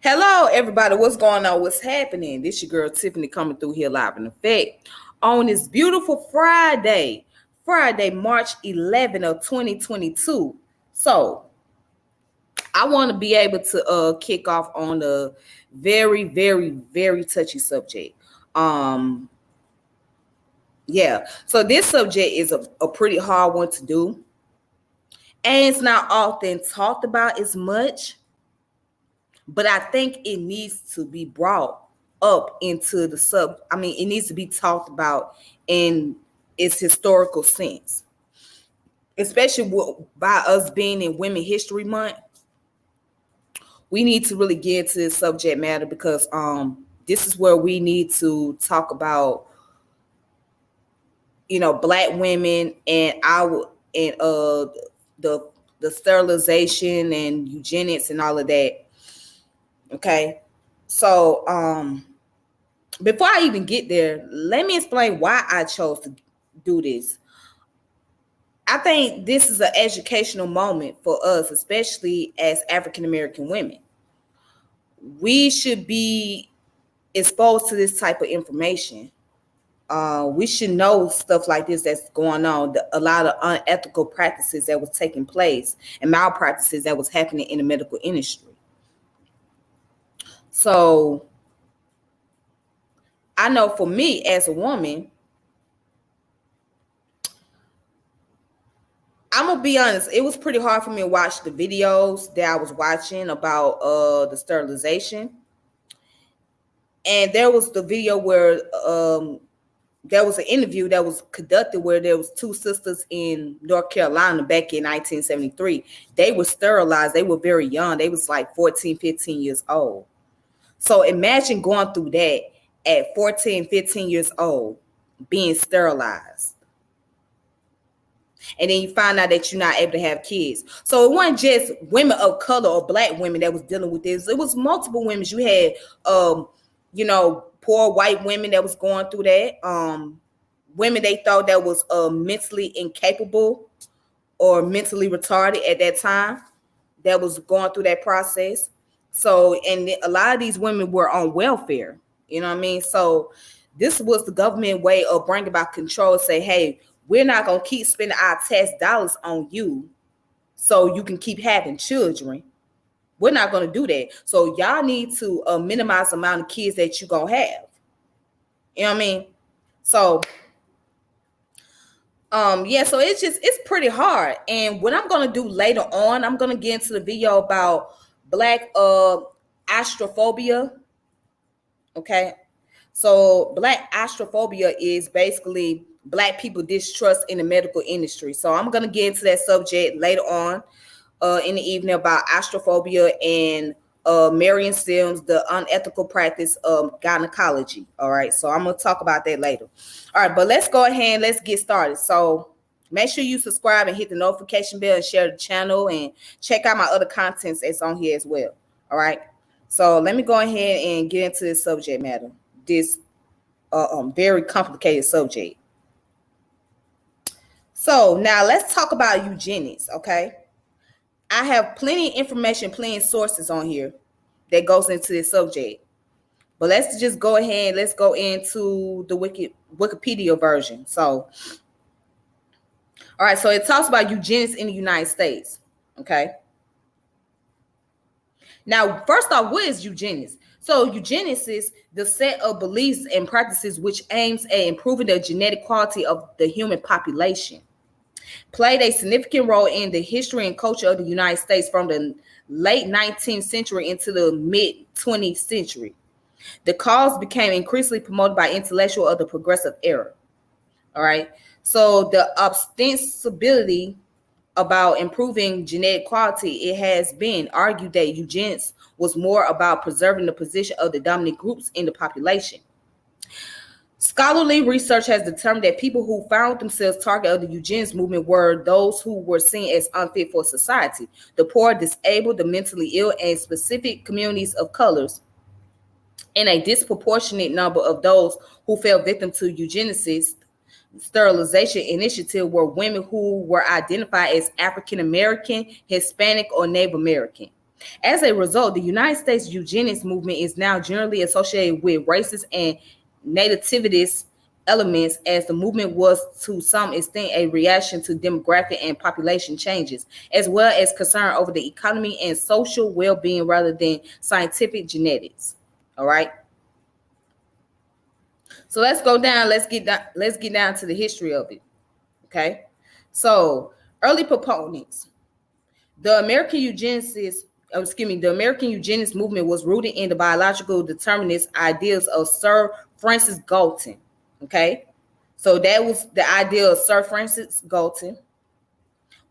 Hello, everybody. What's going on? What's happening? This your girl Tiffany coming through here live in effect on this beautiful Friday, March 11th of 2022. So I want to be able to kick off on a very touchy subject. Um, yeah. So this subject is a pretty hard one to do, and it's not often talked about as much. But I think it needs to be brought up into it needs to be talked about in its historical sense, especially by us being in Women History Month. We need to really get into this subject matter because this is where we need to talk about, Black women and the sterilization and eugenics and all of that. Okay. So before I even get there, let me explain why I chose to do this. I think this is an educational moment for us, especially as African American women. We should be exposed to this type of information. We should know stuff like this that's going on, a lot of unethical practices that was taking place and malpractices that was happening in the medical industry. So I know for me as a woman, I'm gonna be honest, it was pretty hard for me to watch the videos that I was watching about the sterilization. And there was the video where there was an interview that was conducted where there was two sisters in North Carolina back in 1973. They were sterilized. They were very young. They was like 14, 15 years old. So imagine going through that at 14, 15 years old, being sterilized. And then you find out that you're not able to have kids. So it wasn't just women of color or Black women that was dealing with this. It was multiple women. You had, poor white women that was going through that. Women they thought that was mentally incapable or mentally retarded at that time that was going through that process. So, and a lot of these women were on welfare. You know what I mean? So this was the government way of bringing about control. Say, hey, we're not going to keep spending our tax dollars on you so you can keep having children. We're not going to do that. So y'all need to minimize the amount of kids that you're going to have. You know what I mean? So, so it's pretty hard. And what I'm going to do later on, I'm going to get into the video about Black astrophobia. Okay. So Black astrophobia is basically Black people distrust in the medical industry. So I'm going to get into that subject later on in the evening about astrophobia and Marion Sims, the unethical practice of gynecology. All right. So I'm going to talk about that later. All right. But let's go ahead and let's get started. So make sure you subscribe and hit the notification bell and share the channel and check out my other contents that's on here as well. All right. So let me go ahead and get into this subject matter. This very complicated subject. So now let's talk about eugenics, okay? I have plenty of information, plenty of sources on here that goes into this subject. But let's just go ahead, let's go into the Wikipedia version. So, all right, so it talks about eugenics in the United States, okay? Now, first off, what is eugenics? So eugenics is the set of beliefs and practices which aims at improving the genetic quality of the human population. Played a significant role in the history and culture of the United States from the late 19th century into the mid 20th century. The cause became increasingly promoted by intellectuals of the progressive era. All right. So the ostensibility about improving genetic quality, it has been argued that eugenics was more about preserving the position of the dominant groups in the population. Scholarly research has determined that people who found themselves target of the eugenics movement were those who were seen as unfit for society, the poor, disabled, the mentally ill, and specific communities of colors. And a disproportionate number of those who fell victim to eugenicist sterilization initiative were women who were identified as African American, Hispanic, or Native American. As a result, the United States eugenics movement is now generally associated with racist and nativist elements, as the movement was to some extent a reaction to demographic and population changes, as well as concern over the economy and social well-being rather than scientific genetics. All right. So let's go down. Let's get down to the history of it. Okay. So early proponents. The American the American eugenics movement was rooted in the biological determinist ideas of Sir Francis Galton. Okay, so that was the idea of Sir Francis Galton,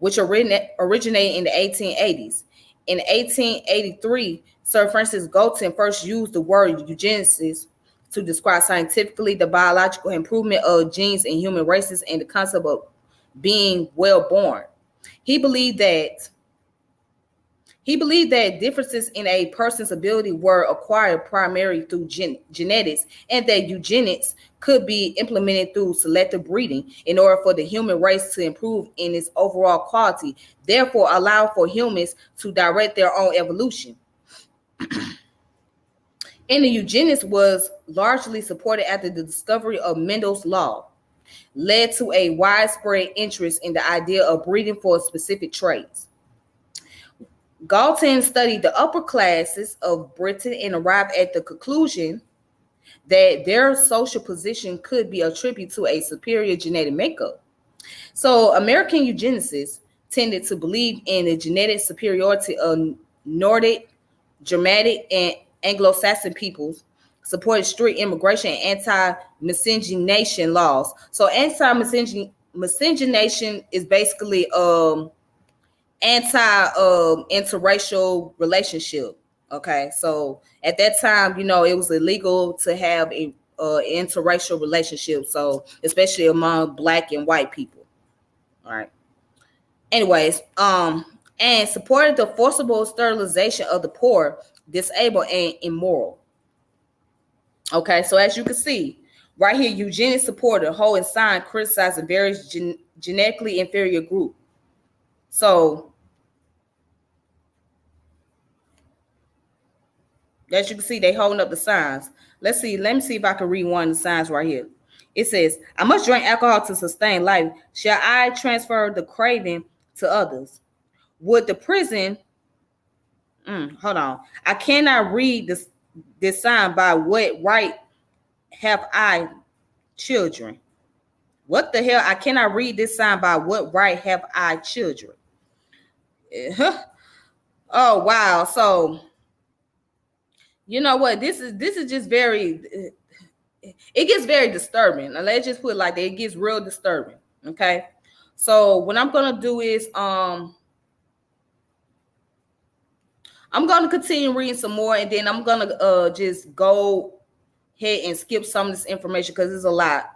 which originated in the 1880s. In 1883, Sir Francis Galton first used the word eugenesis to describe scientifically the biological improvement of genes in human races and the concept of being well born. He believed that differences in a person's ability were acquired primarily through genetics, and that eugenics could be implemented through selective breeding in order for the human race to improve in its overall quality, therefore allow for humans to direct their own evolution. And the eugenics was largely supported after the discovery of Mendel's law, led to a widespread interest in the idea of breeding for specific traits. Galton studied the upper classes of Britain and arrived at the conclusion that their social position could be attributed to a superior genetic makeup. So American eugenicists tended to believe in the genetic superiority of Nordic, Germanic, and Anglo-Saxon peoples, supported strict immigration and anti-miscegenation laws. So anti-miscegenation is basically interracial relationship. Okay, so at that time, it was illegal to have a interracial relationship, so especially among Black and white people. All right. Anyways, and supported the forcible sterilization of the poor, disabled, and immoral. Okay, so as you can see right here, eugenics supporter Hohenstein criticized a various genetically inferior group. So as you can see, they holding up the signs. Let me see if I can read one of the signs right here. It says, "I must drink alcohol to sustain life. Shall I transfer the craving to others? Would the prison..." Hold on. "I cannot read this sign. By what right have I children?" What the hell? "I cannot read this sign. By what right have I children?" Oh, wow. So you know what? This is just very, it gets very disturbing. Now, let's just put it like that. It gets real disturbing. Okay. So what I'm gonna do is I'm gonna continue reading some more, and then I'm gonna just go ahead and skip some of this information because it's a lot.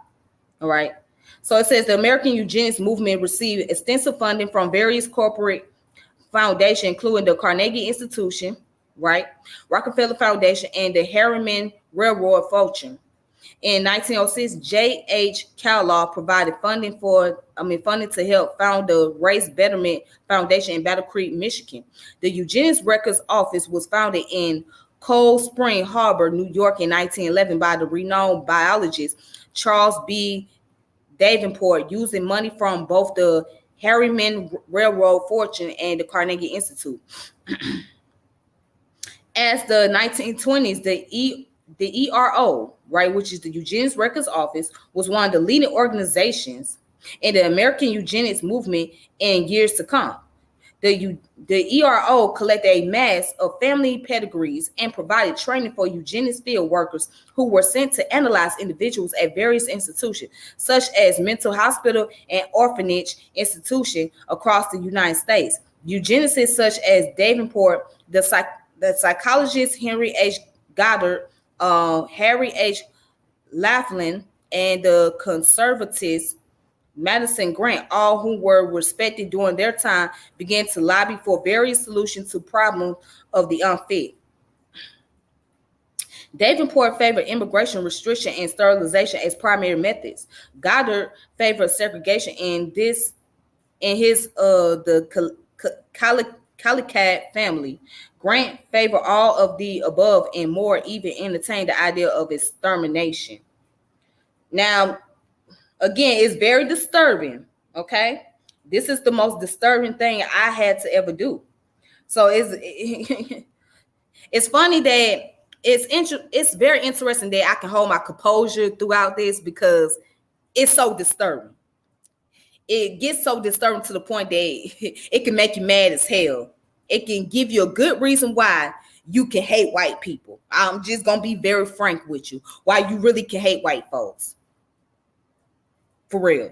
All right. So it says the American eugenics movement received extensive funding from various corporate foundations, including the Carnegie Institution, right, Rockefeller Foundation, and the Harriman Railroad Fortune. In 1906, J.H. Kellogg provided funding to help found the Race Betterment Foundation in Battle Creek, Michigan. The Eugenics Records Office was founded in Cold Spring Harbor, New York in 1911 by the renowned biologist Charles B. Davenport, using money from both the Harriman Railroad Fortune and the Carnegie Institute. As the 1920s, the ERO, right, which is the Eugenics Records Office, was one of the leading organizations in the American eugenics movement in years to come. The ERO collected a mass of family pedigrees and provided training for eugenics field workers who were sent to analyze individuals at various institutions, such as mental hospital and orphanage institutions across the United States. Eugenicists such as Davenport, the psychologist Henry H. Goddard, Harry H. Laughlin, and the conservatives Madison Grant, all who were respected during their time, began to lobby for various solutions to problems of the unfit. Davenport favored immigration restriction and sterilization as primary methods. Goddard favored segregation in his Calicut family. Grant favor all of the above and more, even entertain the idea of extermination. Now, again, it's very disturbing. Okay, this is the most disturbing thing I had to ever do. So it's funny that it's very interesting that I can hold my composure throughout this because it's so disturbing. It gets so disturbing to the point that it can make you mad as hell. It can give you a good reason why you can hate white people. I'm just gonna be very frank with you. Why you really can hate white folks. For real.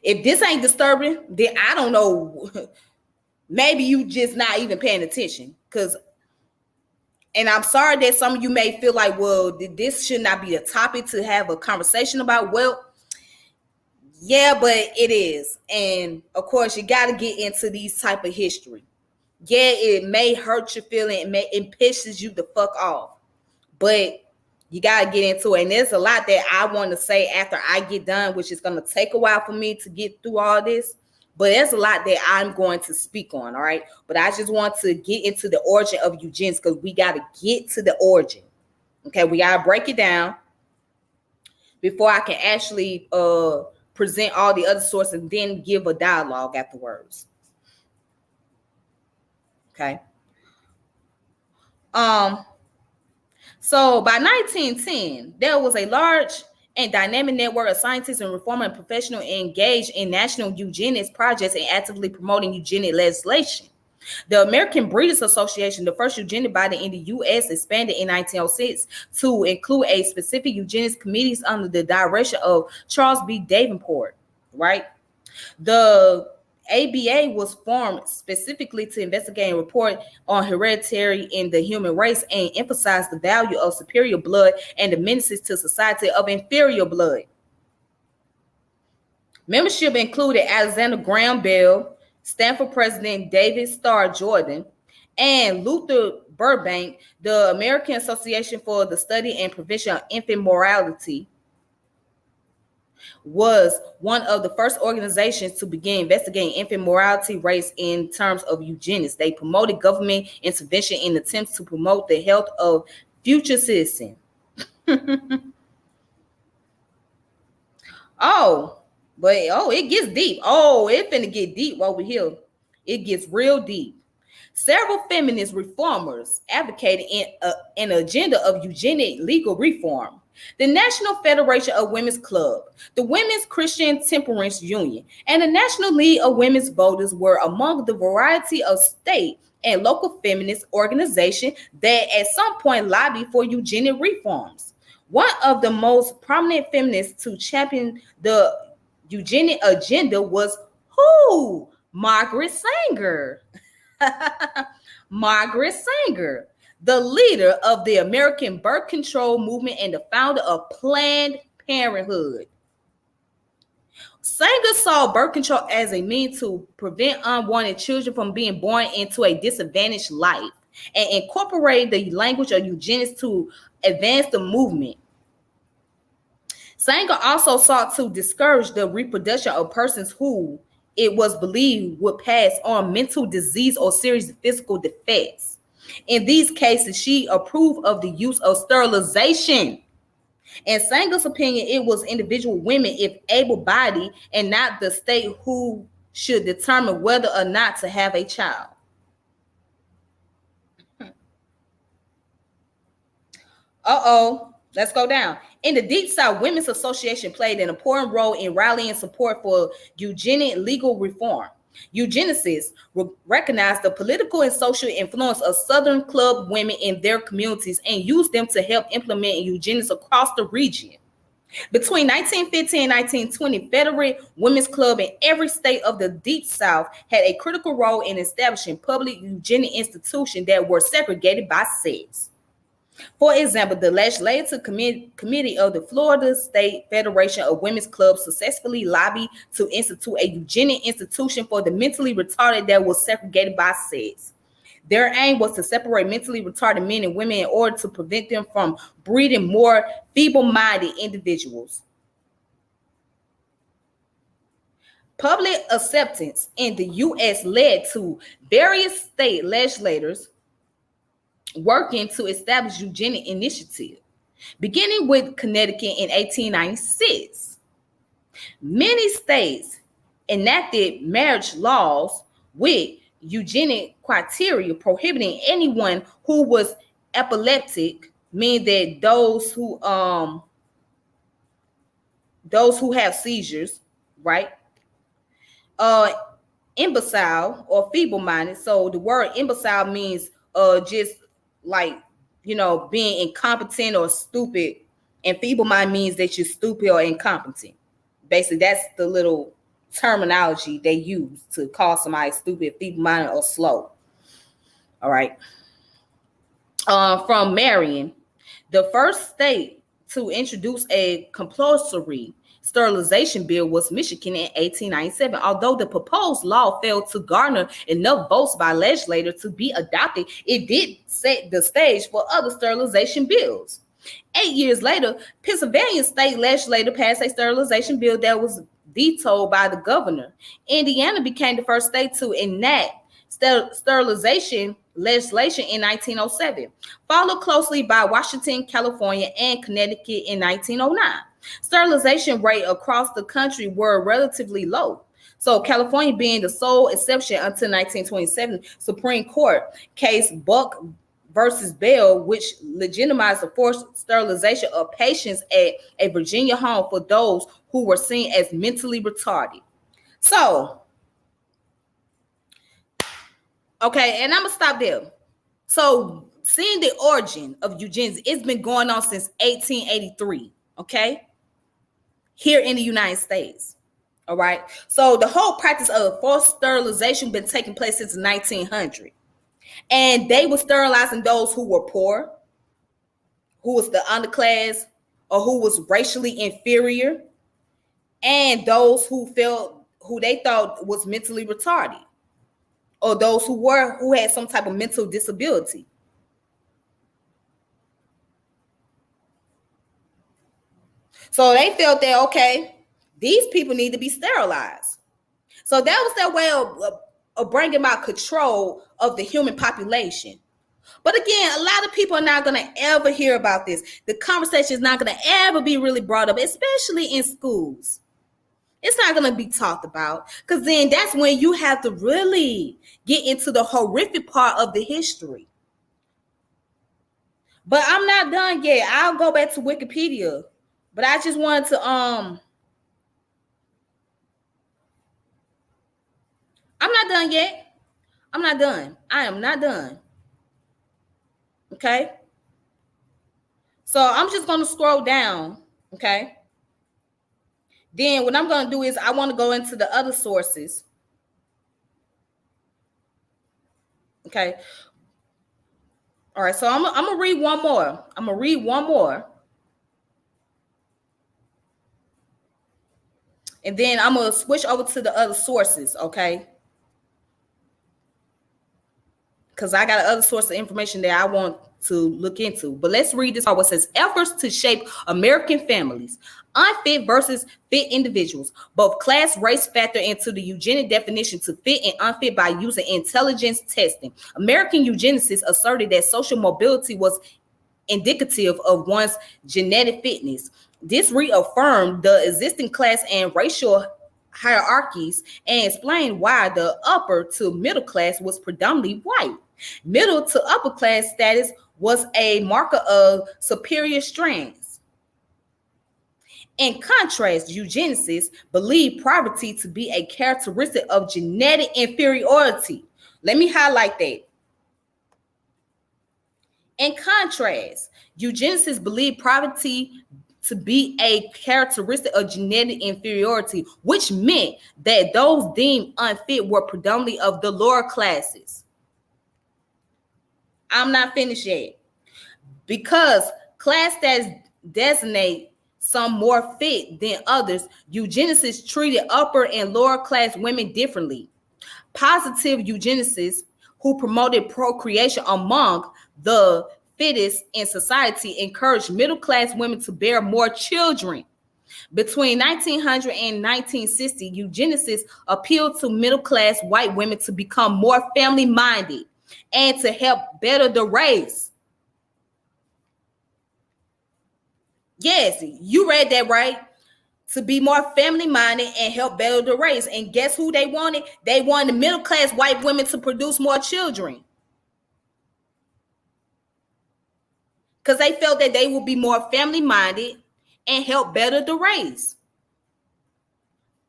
If this ain't disturbing, then I don't know. Maybe you just not even paying attention. And I'm sorry that some of you may feel like, well, this should not be a topic to have a conversation about. Well, yeah, but it is. And of course, you got to get into these type of history. Yeah, it may hurt your feeling. It pisses you the fuck off. But you got to get into it. And there's a lot that I want to say after I get done, which is going to take a while for me to get through all this. But there's a lot that I'm going to speak on, all right? But I just want to get into the origin of eugenics because we got to get to the origin. Okay, we got to break it down before I can actually present all the other sources and then give a dialogue afterwards. Okay. So by 1910, there was a large and dynamic network of scientists and reformer and professionals engaged in national eugenics projects and actively promoting eugenic legislation. The American Breeders Association, the first eugenic body in the U.S., expanded in 1906 to include a specific eugenics committees under the direction of Charles B. Davenport, right? The ABA was formed specifically to investigate and report on heredity in the human race and emphasize the value of superior blood and the menaces to society of inferior blood. Membership included Alexander Graham Bell, Stanford President David Starr Jordan, and Luther Burbank. The American Association for the Study and Prevention of Infant Mortality was one of the first organizations to begin investigating infant mortality rates in terms of eugenics. They promoted government intervention in attempts to promote the health of future citizens. It gets deep. It finna get deep over here. It gets real deep. Several feminist reformers advocated an agenda of eugenic legal reform. The National Federation of Women's Club, the Women's Christian Temperance Union, and the National League of Women's Voters were among the variety of state and local feminist organizations that at some point lobbied for eugenic reforms. One of the most prominent feminists to champion the eugenic agenda was who? Margaret Sanger. Margaret Sanger, the leader of the American birth control movement and the founder of Planned Parenthood. Sanger saw birth control as a means to prevent unwanted children from being born into a disadvantaged life and incorporated the language of eugenics to advance the movement. Sanger also sought to discourage the reproduction of persons who it was believed would pass on mental disease or serious physical defects. In these cases, she approved of the use of sterilization. In Sanger's opinion, it was individual women, if able-bodied, and not the state who should determine whether or not to have a child. Let's go down. In the Deep South, Women's Association played an important role in rallying support for eugenic legal reform. Eugenicists recognized the political and social influence of Southern club women in their communities and used them to help implement eugenics across the region. Between 1915 and 1920, federal women's clubs in every state of the Deep South had a critical role in establishing public eugenic institutions that were segregated by sex. For example, the Legislative Committee of the Florida State Federation of Women's Clubs successfully lobbied to institute a eugenic institution for the mentally retarded that was segregated by sex. Their aim was to separate mentally retarded men and women in order to prevent them from breeding more feeble-minded individuals. Public acceptance in the U.S. led to various state legislators working to establish eugenic initiative, beginning with Connecticut in 1896. Many states enacted marriage laws with eugenic criteria prohibiting anyone who was epileptic, meaning that those who have seizures, right? Uh, imbecile or feeble-minded. So the word imbecile means just like, being incompetent or stupid, and feeble-minded means that you're stupid or incompetent. Basically, that's the little terminology they use to call somebody stupid, feeble-minded, or slow. All right. From Marion, the first state to introduce a compulsory sterilization bill was Michigan in 1897. Although the proposed law failed to garner enough votes by legislators to be adopted, it did set the stage for other sterilization bills. 8 years later, Pennsylvania state legislature passed a sterilization bill that was vetoed by the governor. Indiana became the first state to enact sterilization legislation in 1907, followed closely by Washington, California, and Connecticut in 1909. Sterilization rates across the country were relatively low. So California being the sole exception until 1927 Supreme Court case Buck versus Bell, which legitimized the forced sterilization of patients at a Virginia home for those who were seen as mentally retarded. So, okay, and I'm gonna stop there. So, seeing the origin of eugenics, it's been going on since 1883, okay? Here in the United States, all right? So, the whole practice of forced sterilization been taking place since 1900. And they were sterilizing those who were poor, who was the underclass, or who was racially inferior, and those who they thought was mentally retarded, or those who had some type of mental disability. So they felt that, okay, these people need to be sterilized. So that was their way of bringing about control of the human population. But again, a lot of people are not going to ever hear about this. The conversation is not going to ever be really brought up, especially in schools. It's not going to be talked about, because then that's when you have to really get into the horrific part of the history. But I'm not done yet. I'll go back to Wikipedia. But I just wanted to I'm not done yet. I'm not done. I am not done. Okay? So I'm just going to scroll down, okay? Then what I'm going to do is I want to go into the other sources. Okay? All right, so I'm going to read one more. I'm going to read one more. And then I'm going to switch over to the other sources, okay? Because I got other source of information that I want to look into. But let's read this. What says, efforts to shape American families, unfit versus fit individuals. Both class, race factor into the eugenic definition to fit and unfit by using intelligence testing. American eugenicists asserted that social mobility was indicative of one's genetic fitness. This reaffirmed the existing class and racial hierarchies and explained why the upper to middle class was predominantly white. Middle to upper class status was a marker of superior strengths. In contrast, eugenicists believe poverty to be a characteristic of genetic inferiority. Let me highlight that. In contrast, eugenicists believe poverty to be a characteristic of genetic inferiority, which meant that those deemed unfit were predominantly of the lower classes. I'm not finished yet. Because class stats designate some more fit than others, eugenicists treated upper and lower class women differently. Positive eugenicists who promoted procreation among the fittest in society encouraged middle class women to bear more children. Between 1900 and 1960, eugenicists appealed to middle-class white women to become more family-minded and to help better the race. Yes, you read that right. To be more family-minded and help better the race. And guess who they wanted? They wanted middle-class white women to produce more children. Because they felt that they would be more family-minded and help better the race.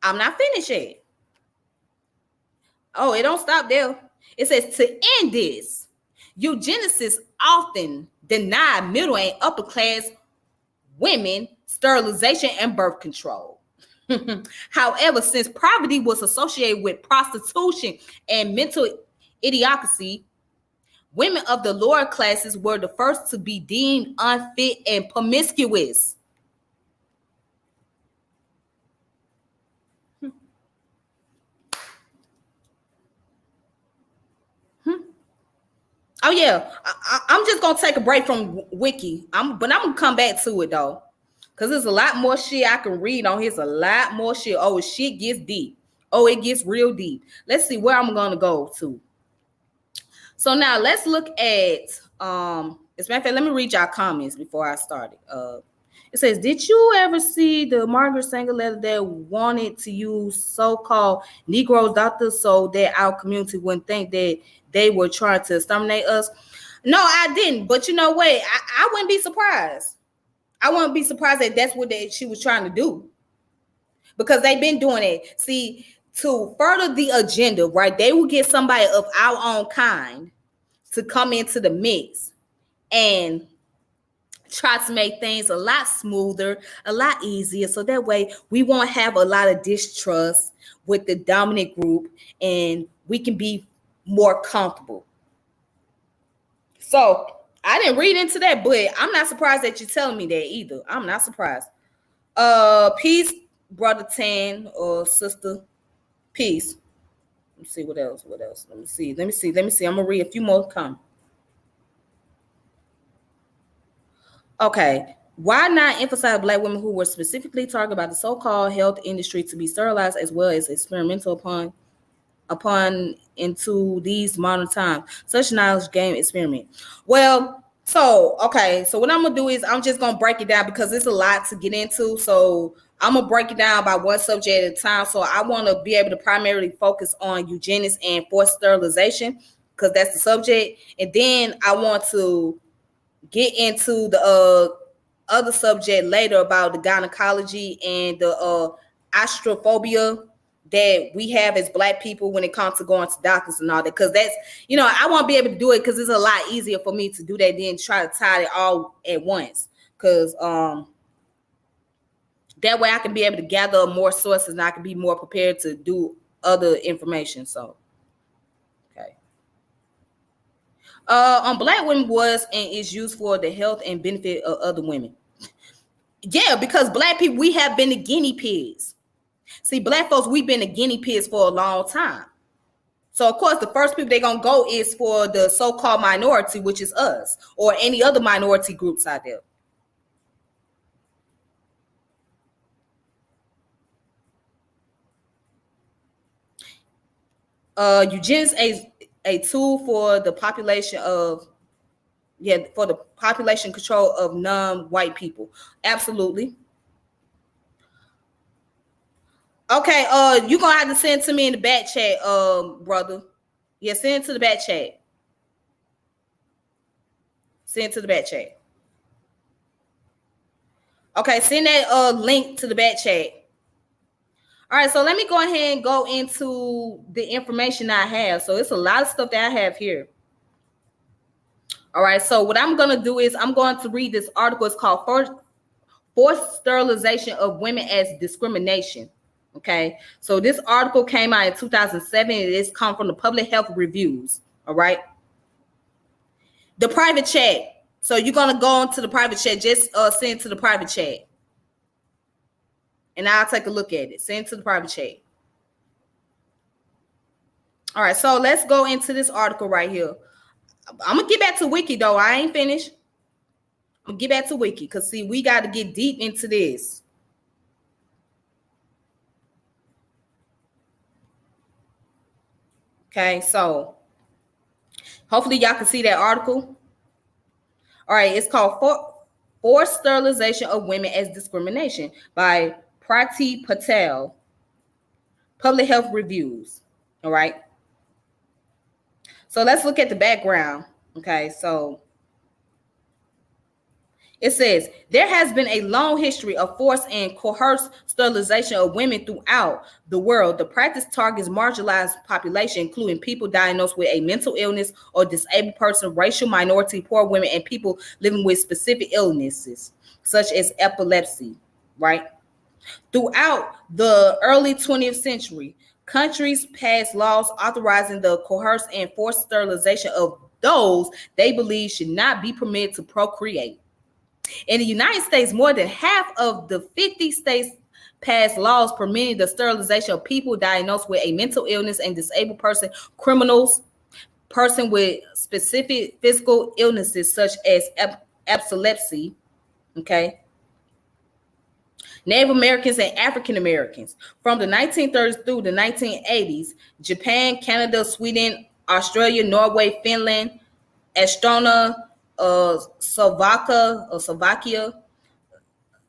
I'm not finished yet. Oh, it don't stop there. It says to end this, eugenicists often deny middle and upper class women sterilization and birth control. However, since poverty was associated with prostitution and mental idiocracy, women of the lower classes were the first to be deemed unfit and promiscuous. Oh yeah, I'm just gonna take a break from Wiki. But I'm gonna come back to it though, cause there's a lot more shit I can read on. Here's a lot more shit. Oh, shit gets deep. Oh, it gets real deep. Let's see where I'm gonna go to. So now let's look at as a matter of fact, let me read y'all comments before I start it. It says, did you ever see the Margaret Sanger letter that wanted to use so-called Negro doctors so that our community wouldn't think that they were trying to exterminate us? No, I didn't. But you know what? I wouldn't be surprised. I wouldn't be surprised that that's what she was trying to do. Because they've been doing it. See, to further the agenda, right? They will get somebody of our own kind to come into the mix and try to make things a lot smoother, a lot easier. So that way we won't have a lot of distrust with the dominant group and we can be more comfortable. So I didn't read into that, but I'm not surprised that you're telling me that either. I'm not surprised. Peace, brother Tan or sister. Peace. Let me see what else. Let me see. I'm gonna read a few more comments. Okay. Why not emphasize Black women who were specifically targeted by the so-called health industry to be sterilized as well as experimental upon into these modern times? Such knowledge game experiment. Well, so what I'm gonna do is I'm just gonna break it down because it's a lot to get into. So I'm gonna break it down by one subject at a time. So I want to be able to primarily focus on eugenics and forced sterilization because that's the subject, and then I want to get into the other subject later about the gynecology and the astrophobia that we have as Black people when it comes to going to doctors and all that. Because that's, I won't be able to do it because it's a lot easier for me to do that than try to tie it all at once. Because that way I can be able to gather more sources and I can be more prepared to do other information. So, okay. On Black women was and is used for the health and benefit of other women. Yeah, because Black people, we have been the guinea pigs. See, Black folks, we've been the guinea pigs for a long time. So, of course, the first people they're going to go is for the so-called minority, which is us, or any other minority groups out there. Eugenics a tool for the population of, for the population control of non-white people. Absolutely. Okay, you're gonna have to send to me in the back chat, brother. Yeah, send it to the back chat. Send it to the back chat. Okay, send that link to the back chat. All right, so let me go ahead and go into the information I have. So it's a lot of stuff that I have here. All right, so what I'm going to do is I'm going to read this article. It's called Forced Sterilization of Women as Discrimination. Okay, so this article came out in 2007. It's come from the Public Health Reviews. All right. The private chat. So you're going to go into the private chat. Just send to the private chat. And I'll take a look at it. Send to the private chat. All right, so let's go into this article right here. I'm going to get back to Wiki, though. I ain't finished. I'm going to get back to Wiki because, see, we got to get deep into this. Okay, so hopefully y'all can see that article. All right, it's called Forced Sterilization of Women as Discrimination by Prati Patel, Public Health Reviews. All right. So let's look at the background. Okay, so it says there has been a long history of forced and coerced sterilization of women throughout the world. The practice targets marginalized population, including people diagnosed with a mental illness or disabled person, racial minority, poor women, and people living with specific illnesses, such as epilepsy, right? Throughout the early 20th century, countries passed laws authorizing the coerced and forced sterilization of those they believe should not be permitted to procreate. In the United States, more than half of the 50 states passed laws permitting the sterilization of people diagnosed with a mental illness and disabled person, criminals, person with specific physical illnesses such as epilepsy, okay, Native Americans and African Americans. From the 1930s through the 1980s, Japan, Canada, Sweden, Australia, Norway, Finland, Estonia, Slovakia,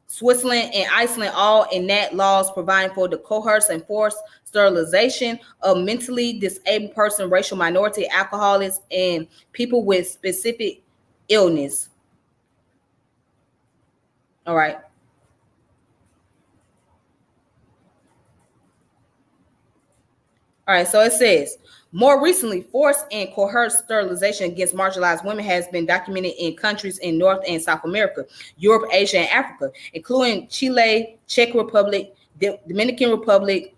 Switzerland, and Iceland all enact laws providing for the coerced and forced sterilization of mentally disabled person, racial minority, alcoholics, and people with specific illness. All right. All right, so it says, more recently, forced and coerced sterilization against marginalized women has been documented in countries in North and South America, Europe, Asia, and Africa, including Chile, Czech Republic, Dominican Republic,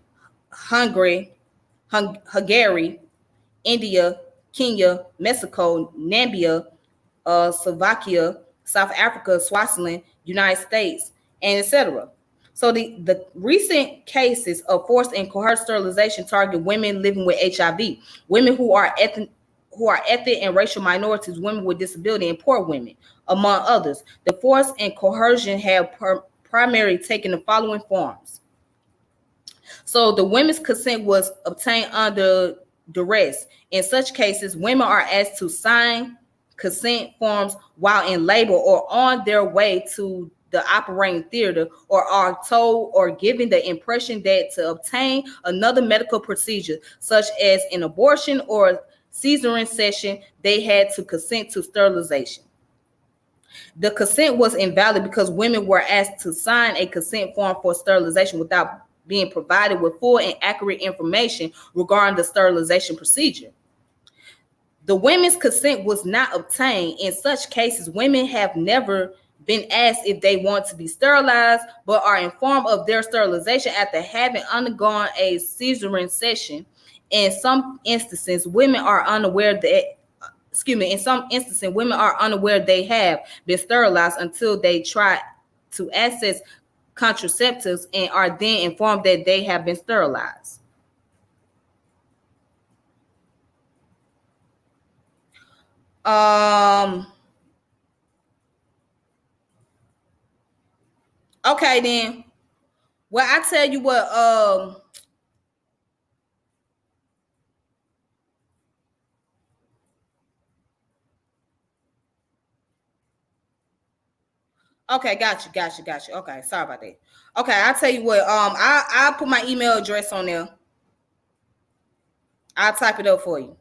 Hungary, India, Kenya, Mexico, Namibia, Slovakia, South Africa, Swaziland, United States, and etc. So the recent cases of forced and coerced sterilization target women living with HIV, women who are ethnic and racial minorities, women with disability, and poor women, among others. The force and coercion have primarily taken the following forms. So the women's consent was obtained under duress. In such cases, women are asked to sign consent forms while in labor or on their way to the operating theater, or are told or given the impression that to obtain another medical procedure, such as an abortion or cesarean section, they had to consent to sterilization. The consent was invalid because women were asked to sign a consent form for sterilization without being provided with full and accurate information regarding the sterilization procedure. The women's consent was not obtained. In such cases, women have never been asked if they want to be sterilized, but are informed of their sterilization after having undergone a cesarean section. In some instances, women are unaware they have been sterilized until they try to access contraceptives and are then informed that they have been sterilized. Okay, then. Well, I tell you what, okay, got you. Okay, sorry about that. Okay, I'll tell you what, I'll put my email address on there. I'll type it up for you.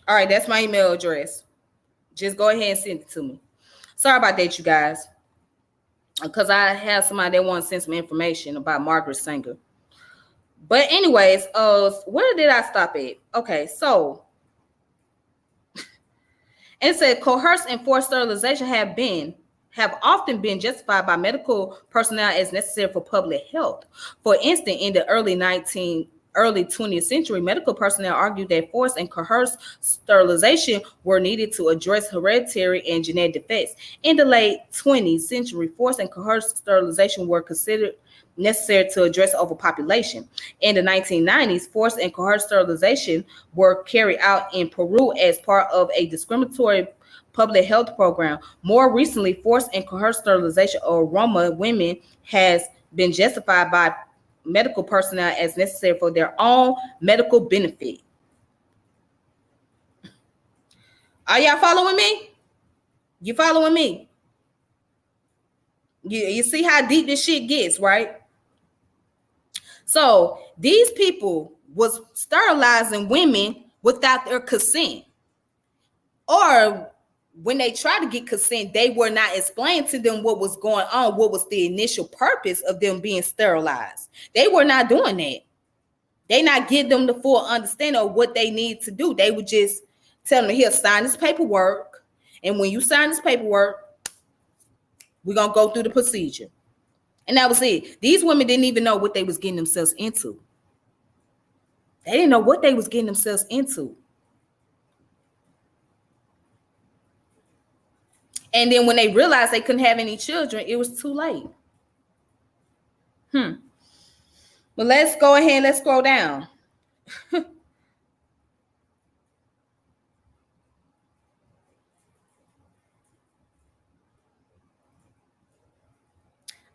All right, that's my email address. Just go ahead and send it to me. Sorry about that, you guys. Because I have somebody that wants to send some information about Margaret Sanger. But anyways, where did I stop at? Okay, so it said coerced and forced sterilization have often been justified by medical personnel as necessary for public health. For instance, in the early early 20th century, medical personnel argued that forced and coerced sterilization were needed to address hereditary and genetic defects. In the late 20th century, forced and coerced sterilization were considered necessary to address overpopulation. In the 1990s, forced and coerced sterilization were carried out in Peru as part of a discriminatory public health program. More recently, forced and coerced sterilization of Roma women has been justified by medical personnel as necessary for their own medical benefit. Are y'all following me? You following me? You see how deep this shit gets, right? So these people was sterilizing women without their consent. Or when they tried to get consent, they were not explained to them what was going on, what was the initial purpose of them being sterilized. They were not doing that. They not give them the full understanding of what they need to do. They would just tell them, here, sign this paperwork. And when you sign this paperwork, we're going to go through the procedure. And that was it. These women didn't even know what they was getting themselves into. They didn't know what they was getting themselves into. And then when they realized they couldn't have any children, it was too late. But let's go ahead, let's scroll down.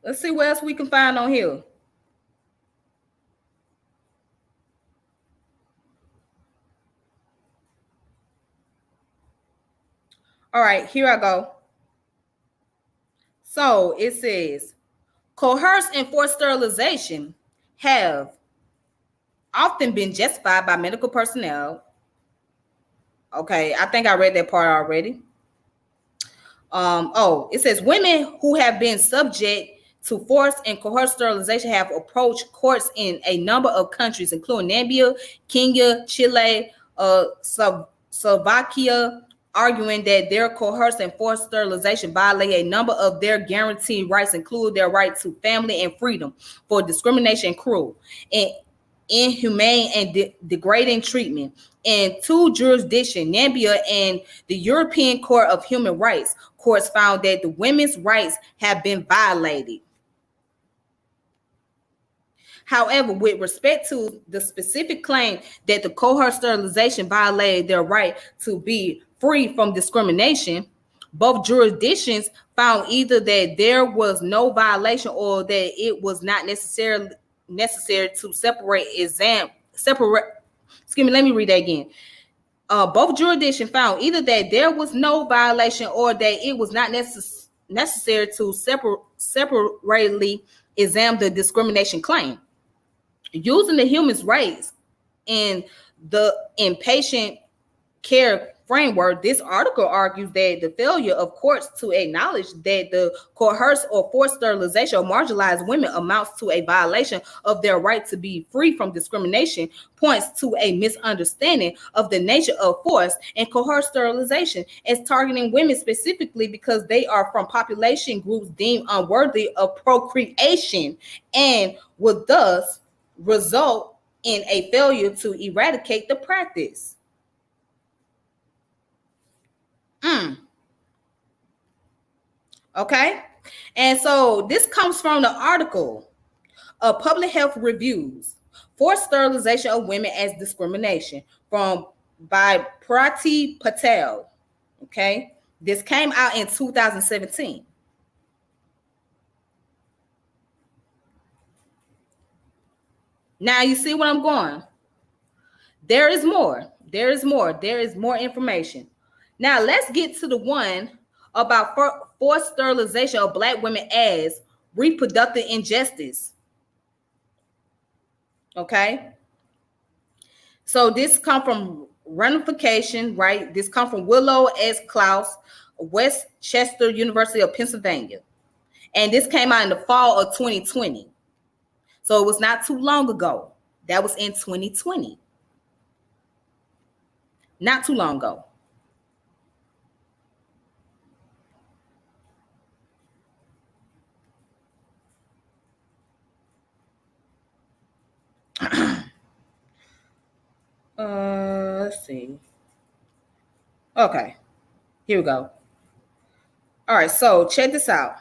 Let's see what else we can find on here. All right, here I go. So it says, coerced and forced sterilization have often been justified by medical personnel. Okay, I think I read that part already. It says women who have been subject to forced and coerced sterilization have approached courts in a number of countries, including Namibia, Kenya, Chile, Slovakia, arguing that their coerced and forced sterilization violate a number of their guaranteed rights, including their right to family and freedom, for discrimination and cruel and inhumane and degrading treatment. In two jurisdictions, Namibia and the European Court of Human Rights, courts found that the women's rights have been violated. However, with respect to the specific claim that the coerced sterilization violated their right to be free from discrimination, both jurisdictions found either that there was no violation or that it was not necessary to separate. Let me read that again. Both jurisdictions found either that there was no violation or that it was not necessary to separately examine the discrimination claim. Using the human rights in the inpatient care framework, this article argues that the failure of courts to acknowledge that the coerced or forced sterilization of marginalized women amounts to a violation of their right to be free from discrimination points to a misunderstanding of the nature of forced and coerced sterilization as targeting women specifically because they are from population groups deemed unworthy of procreation and would thus result in a failure to eradicate the practice. Okay, and so this comes from the article of Public Health Reviews, Forced Sterilization of Women as Discrimination by Prati Patel. Okay, this came out in 2017. Now you see where I'm going. There is more. There is more information. Now let's get to the one about forced sterilization of Black women as reproductive injustice. Okay. So this come from Ramification, right? This come from Willow S. Klaus, Westchester University of Pennsylvania. And this came out in the fall of 2020. So it was not too long ago. That was in 2020. Not too long ago. Let's see. Okay, here we go. All right, so check this out.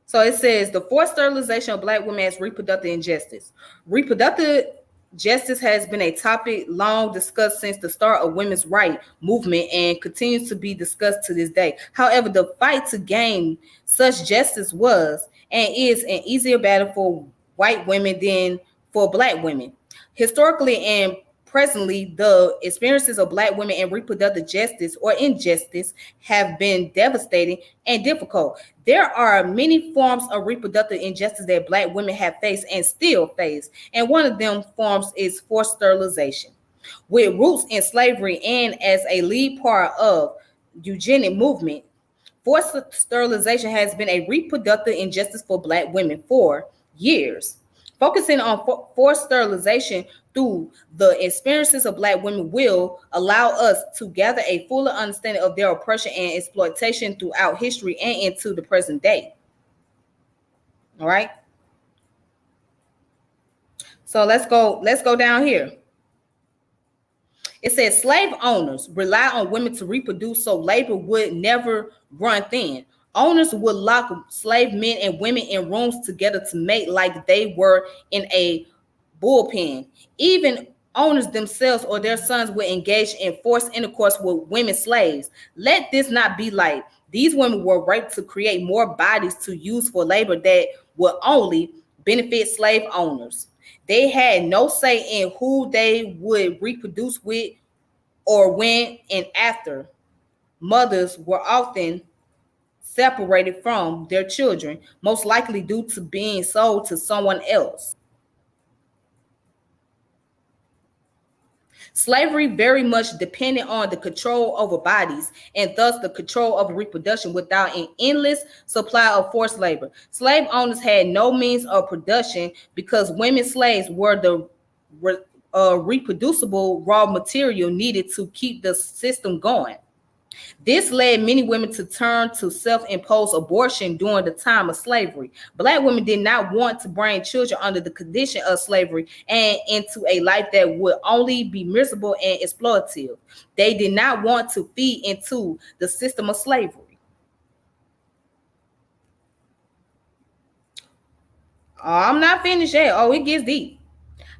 So it says the forced sterilization of Black women as reproductive injustice. Reproductive justice has been a topic long discussed since the start of women's rights movement and continues to be discussed to this day. However, the fight to gain such justice was and is an easier battle for white women than for Black women. Historically and presently, the experiences of Black women in reproductive justice or injustice have been devastating and difficult. There are many forms of reproductive injustice that Black women have faced and still face, and one of them forms is forced sterilization. With roots in slavery and as a lead part of eugenic movement, forced sterilization has been a reproductive injustice for Black women for years. Focusing on forced sterilization through the experiences of Black women will allow us to gather a fuller understanding of their oppression and exploitation throughout history and into the present day. All right. So let's go down here. It says slave owners rely on women to reproduce so labor would never run thin. Owners would lock slave men and women in rooms together to mate like they were in a bullpen. Even owners themselves or their sons would engage in forced intercourse with women slaves. Let this not be like these women were raped to create more bodies to use for labor that would only benefit slave owners. They had no say in who they would reproduce with or when and after. Mothers were often separated from their children, most likely due to being sold to someone else. Slavery very much depended on the control over bodies and thus the control over reproduction without an endless supply of forced labor. Slave owners had no means of production because women slaves were the reproducible raw material needed to keep the system going. This led many women to turn to self-imposed abortion during the time of slavery. Black women did not want to bring children under the condition of slavery and into a life that would only be miserable and exploitative. They did not want to feed into the system of slavery. I'm not finished yet. Oh, it gets deep.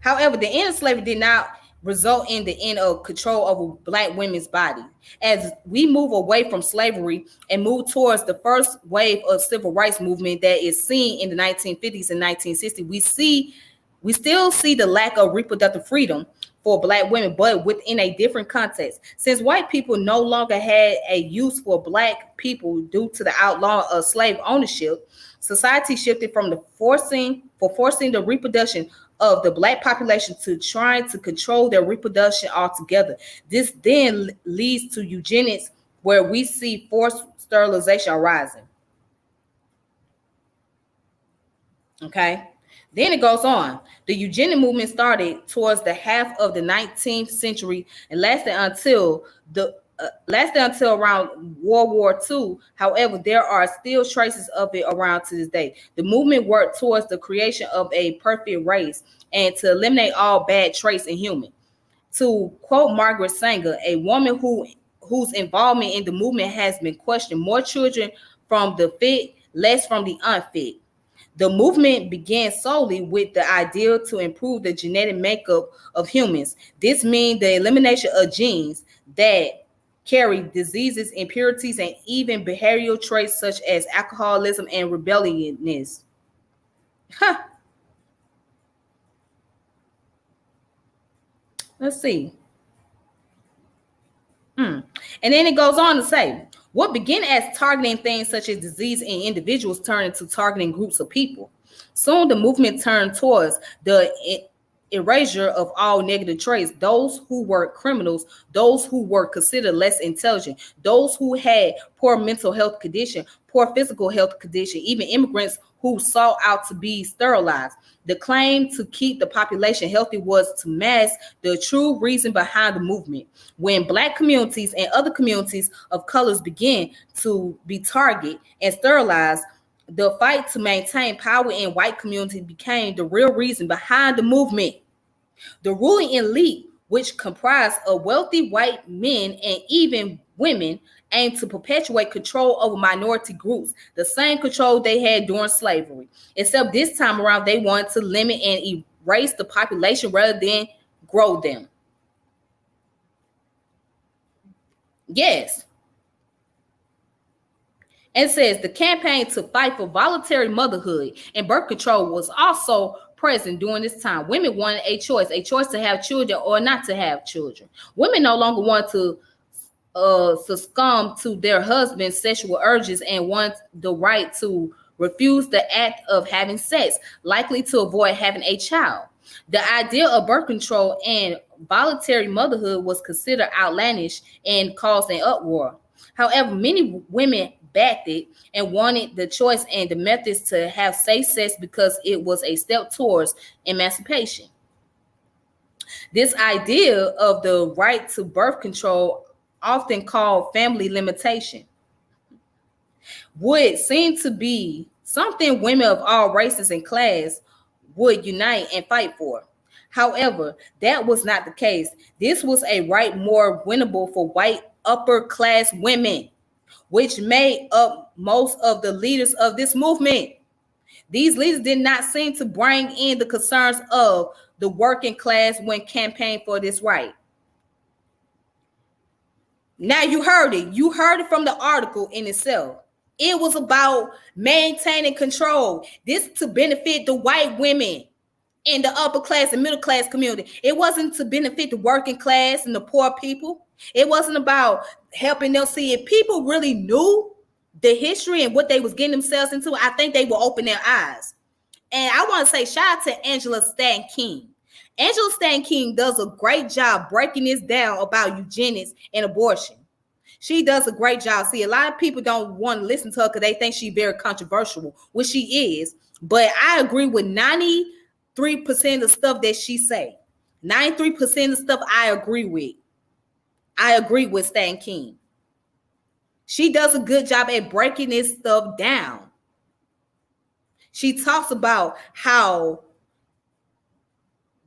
However, the end of slavery did not result in the end of control over Black women's body. As we move away from slavery and move towards the first wave of civil rights movement that is seen in the 1950s and 1960s, we still see the lack of reproductive freedom for Black women, but within a different context. Since white people no longer had a use for Black people due to the outlaw of slave ownership, society shifted from the forcing the reproduction of the Black population to trying to control their reproduction altogether. This then leads to eugenics, where we see forced sterilization arising. Okay. Then it goes on. The eugenic movement started towards the half of the 19th century and lasted until around World War II. However, there are still traces of it around to this day. The movement worked towards the creation of a perfect race and to eliminate all bad traits in humans. To quote Margaret Sanger, a woman whose involvement in the movement has been questioned: more children from the fit, less from the unfit. The movement began solely with the idea to improve the genetic makeup of humans. This means the elimination of genes that carry diseases, impurities, and even behavioral traits such as alcoholism and rebelliousness. Huh. Let's see. And then it goes on to say, what began as targeting things such as disease in individuals turned into targeting groups of people. Soon the movement turned towards the erasure of all negative traits, those who were criminals, those who were considered less intelligent, those who had poor mental health condition, poor physical health condition, even immigrants who sought out to be sterilized. The claim to keep the population healthy was to mask the true reason behind the movement. When Black communities and other communities of colors began to be targeted and sterilized, the fight to maintain power in white communities became the real reason behind the movement. The ruling elite, which comprised of wealthy white men and even women, aimed to perpetuate control over minority groups, the same control they had during slavery. Except this time around, they wanted to limit and erase the population rather than grow them. Yes. And it says the campaign to fight for voluntary motherhood and birth control was also present during this time. Women wanted a choice to have children or not to have children. Women no longer want to succumb to their husband's sexual urges and want the right to refuse the act of having sex, likely to avoid having a child. The idea of birth control and voluntary motherhood was considered outlandish and caused an uproar. However, many women backed it and wanted the choice and the methods to have safe sex because it was a step towards emancipation. This idea of the right to birth control, often called family limitation, would seem to be something women of all races and class would unite and fight for. However, that was not the case. This was a right more winnable for white upper class women, which made up most of the leaders of this movement. These leaders did not seem to bring in the concerns of the working class when campaigning for this right. Now you heard it. You heard it from the article in itself. It was about maintaining control. This to benefit the white women in the upper class and middle class community. It wasn't to benefit the working class and the poor people. It wasn't about helping them see. If people really knew the history and what they was getting themselves into, I think they will open their eyes. And I want to say shout out to Angela Stan King. Angela Stan King does a great job breaking this down about eugenics and abortion. She does a great job. See, a lot of people don't want to listen to her because they think she's very controversial, which she is. But I agree with 93% of the stuff that she say. 93% of stuff I agree with. I agree with Stan King. She does a good job at breaking this stuff down. She talks about how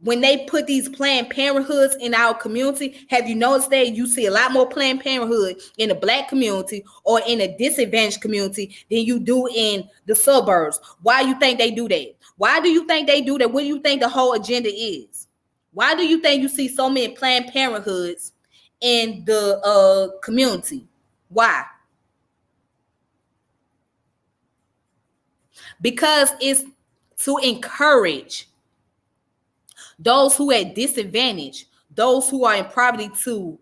when they put these Planned Parenthoods in our community, have you noticed that you see a lot more Planned Parenthood in the Black community or in a disadvantaged community than you do in the suburbs? Why do you think they do that? Why do you think they do that? What do you think the whole agenda is? Why do you think you see so many Planned Parenthoods in the community? Why? Because it's to encourage those who are at disadvantage, those who are in poverty, to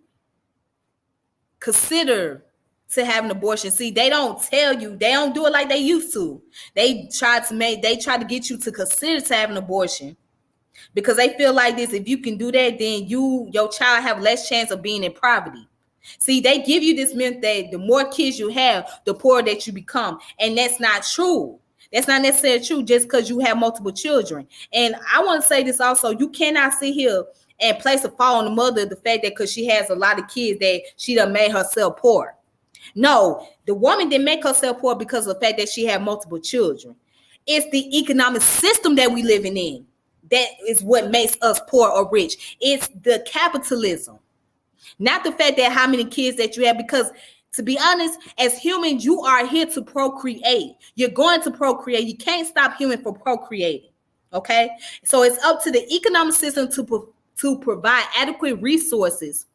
consider to have an abortion. See, they don't tell you, they don't do it like they used to. They try to get you to consider to have an abortion because they feel like this: if you can do that, then your child have less chance of being in poverty. See, they give you this myth that the more kids you have, the poorer that you become, and that's not true. That's not necessarily true just because you have multiple children. And I want to say this also: you cannot sit here and place a fault on the mother the fact that because she has a lot of kids that she done made herself poor. No, the woman didn't make herself poor because of the fact that she had multiple children. It's the economic system that we living in that is what makes us poor or rich. It's the capitalism, not the fact that how many kids that you have. Because to be honest, as humans, you are here to procreate. You're going to procreate. You can't stop humans from procreating. Okay, so it's up to the economic system to provide adequate resources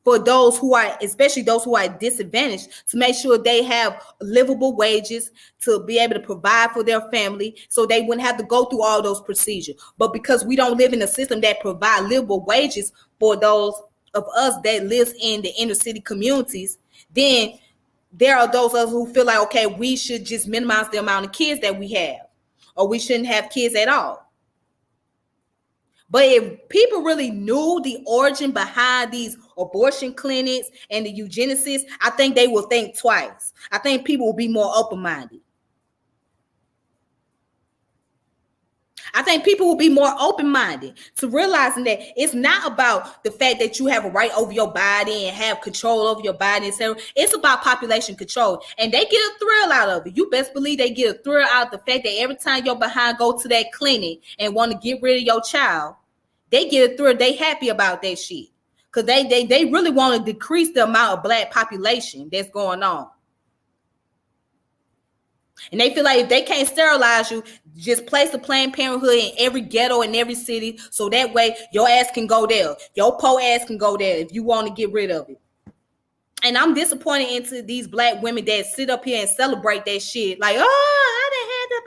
for those who are, especially those who are disadvantaged, to make sure they have livable wages to be able to provide for their family so they wouldn't have to go through all those procedures. But because we don't live in a system that provide livable wages for those of us that lives in the inner city communities, then there are those of us who feel like, okay, we should just minimize the amount of kids that we have, or we shouldn't have kids at all. But if people really knew the origin behind these abortion clinics and the eugenicists, I think they will think twice. I think people will be more open-minded. think people will be more open-minded to realizing that it's not about the fact that you have a right over your body and have control over your body, etc. It's about population control. And they get a thrill out of it. You best believe they get a thrill out of the fact that every time your behind go to that clinic and want to get rid of your child, they get a thrill. They happy about that shit. Because they really want to decrease the amount of black population that's going on. And they feel like if they can't sterilize you, just place a Planned Parenthood in every ghetto in every city, so that way your ass can go there. Your poor ass can go there if you want to get rid of it. And I'm disappointed into these black women that sit up here and celebrate that shit. Like, oh, I done had the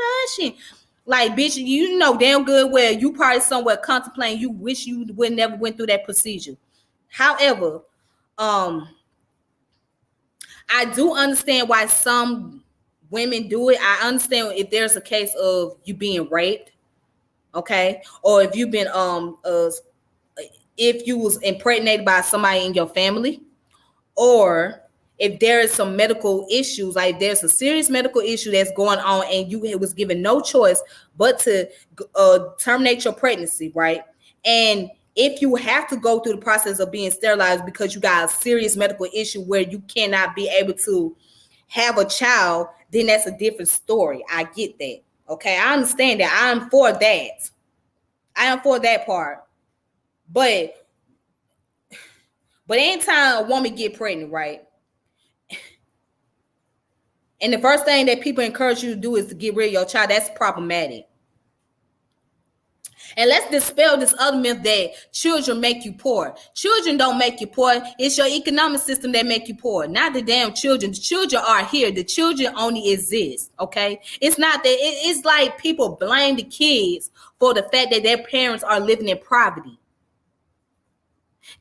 abortion. Like, bitch, you know damn good well you probably somewhere contemplating you wish you would never went through that procedure. However, I do understand why some women do it. I understand if there's a case of you being raped, okay, or if you've been if you was impregnated by somebody in your family, or if there is some medical issues, like there's a serious medical issue that's going on and you was given no choice but to terminate your pregnancy, right? And if you have to go through the process of being sterilized because you got a serious medical issue where you cannot be able to have a child, then that's a different story. I get that. Okay, I understand that. I'm for that. I am for that part. But anytime a woman get pregnant, right? And the first thing that people encourage you to do is to get rid of your child, that's problematic. And let's dispel this other myth that children make you poor. Children don't make you poor. It's your economic system that make you poor, not the damn children. The children are here. The children only exist, okay? It's not that. It's like people blame the kids for the fact that their parents are living in poverty.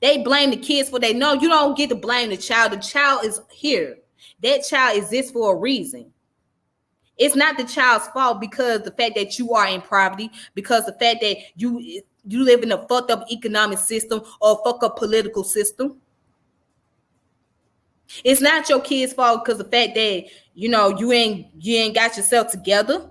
They blame the kids for that. No, you don't get to blame the child. The child is here. That child exists for a reason. It's not the child's fault because the fact that you are in poverty, because the fact that you live in a fucked up economic system or fucked up political system. It's not your kid's fault because the fact that you ain't got yourself together.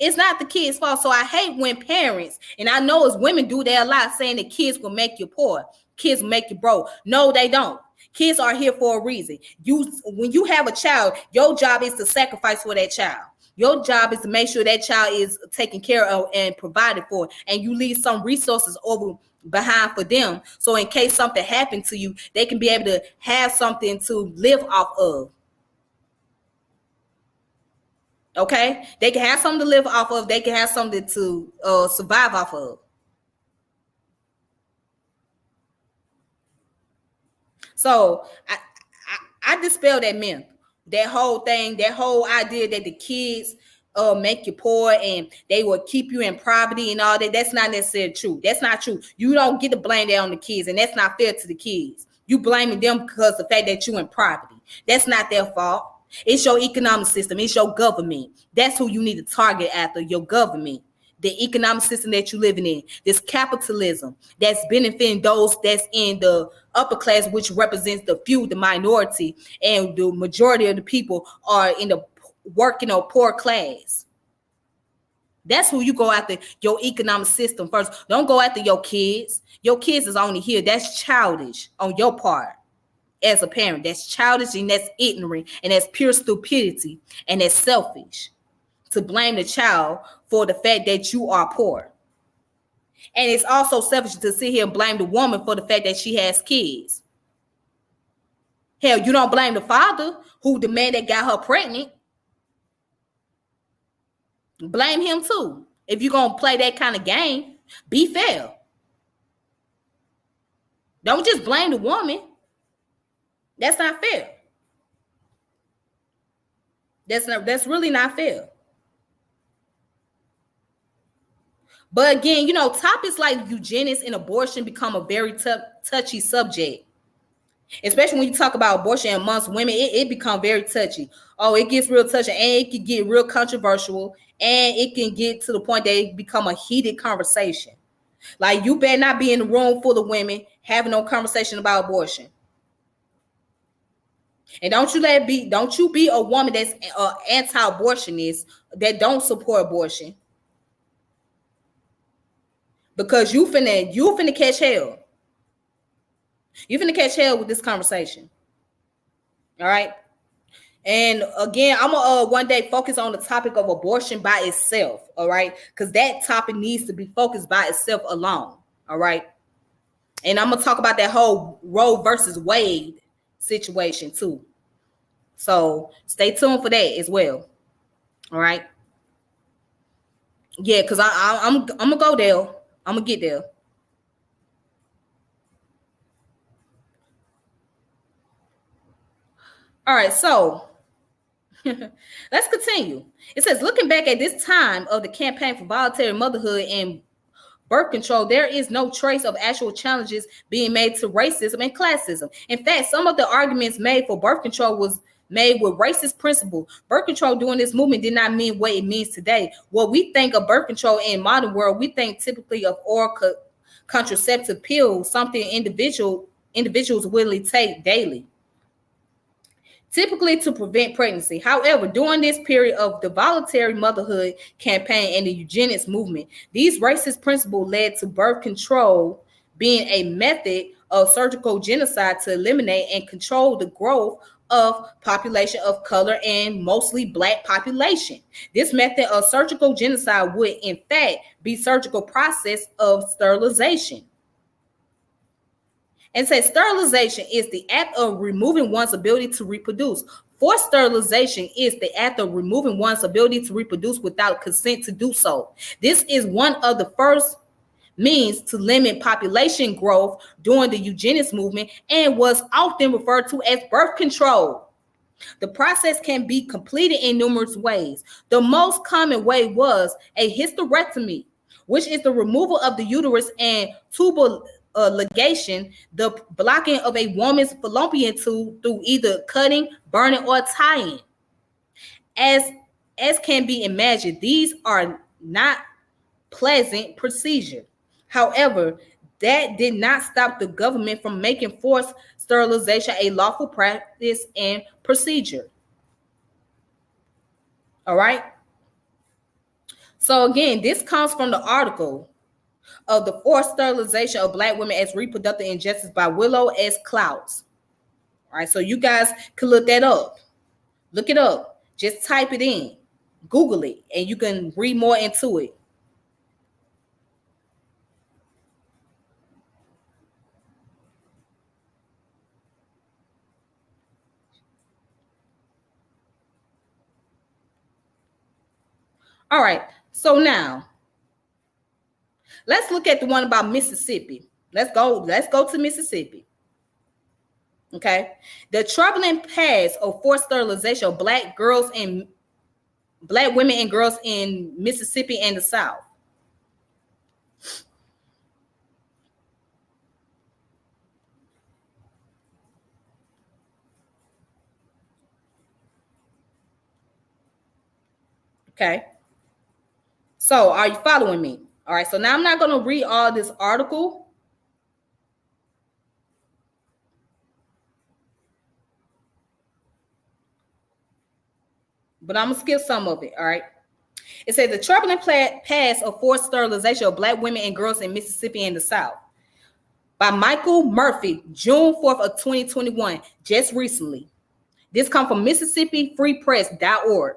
It's not the kid's fault. So I hate when parents, and I know as women do that a lot, saying that kids will make you poor, kids will make you broke. No, they don't. Kids are here for a reason. When you have a child, your job is to sacrifice for that child. Your job is to make sure that child is taken care of and provided for, and you leave some resources over behind for them. So in case something happened to you, they can be able to have something to live off of. Okay? They can have something to live off of. They can have something to survive off of. So I dispel that myth. That whole thing, that whole idea that the kids make you poor and they will keep you in poverty and all that, that's not necessarily true. That's not true. You don't get to blame that on the kids, and that's not fair to the kids. You blaming them because of the fact that you in poverty. That's not their fault. It's your economic system. It's your government. That's who you need to target after, your government. The economic system that you're living in, this capitalism that's benefiting those that's in the upper class, which represents the few, the minority, and the majority of the people are in the working or poor class. That's who you go after, your economic system first. Don't go after your kids. Your kids is only here. That's childish on your part as a parent. That's childish and that's ignorant and that's pure stupidity and that's selfish to blame the child for the fact that you are poor. And it's also selfish to sit here and blame the woman for the fact that she has kids. Hell, you don't blame the father who the man that got her pregnant. Blame him too. If you're going to play that kind of game, be fair. Don't just blame the woman. That's not fair. That's really not fair. But again, topics like eugenics and abortion become a very touchy subject. Especially when you talk about abortion amongst women, it becomes very touchy. Oh, it gets real touchy, and it can get real controversial, and it can get to the point that it become a heated conversation. Like, you better not be in a room full of women having no conversation about abortion. And don't you be a woman that's anti-abortionist that don't support abortion. because you finna catch hell. You finna catch hell with this conversation. All right. And again, I'm gonna one day focus on the topic of abortion by itself. All right, because that topic needs to be focused by itself alone. All right. And I'm gonna talk about that whole Roe versus Wade situation too. So stay tuned for that as well. All right. Yeah, because I'm gonna go there. I'm gonna get there. All right, so let's continue. It says, looking back at this time of the campaign for voluntary motherhood and birth control, there is no trace of actual challenges being made to racism and classism. In fact, some of the arguments made for birth control was made with racist principle. Birth control during this movement did not mean what it means today. What we think of birth control in modern world, we think typically of oral contraceptive pills, something individuals willingly take daily, typically to prevent pregnancy. However, during this period of the voluntary motherhood campaign and the eugenics movement, these racist principles led to birth control being a method of surgical genocide to eliminate and control the growth of population of color and mostly Black population. This method of surgical genocide would in fact be surgical process of sterilization. And say sterilization is the act of removing one's ability to reproduce. Forced sterilization is the act of removing one's ability to reproduce without consent to do so. This is one of the first means to limit population growth during the eugenics movement and was often referred to as birth control. The process can be completed in numerous ways. The most common way was a hysterectomy, which is the removal of the uterus and tubal ligation, the blocking of a woman's fallopian tube through either cutting, burning, or tying. As can be imagined, these are not pleasant procedure. However, that did not stop the government from making forced sterilization a lawful practice and procedure. All right. So again, this comes from the article of the forced sterilization of Black women as reproductive injustice by Willow S. Clouds. All right, so you guys can look that up. Look it up. Just type it in, Google it, and you can read more into it. All right, so now let's look at the one about Mississippi. Let's go to Mississippi. Okay. The troubling past of forced sterilization of Black women and girls in Mississippi and the South. Okay. So are you following me? All right. So now I'm not going to read all this article. But I'm going to skip some of it. All right. It says the troubling past of forced sterilization of Black women and girls in Mississippi and the South by Michael Murphy, June 4th of 2021, just recently. This comes from MississippiFreePress.org.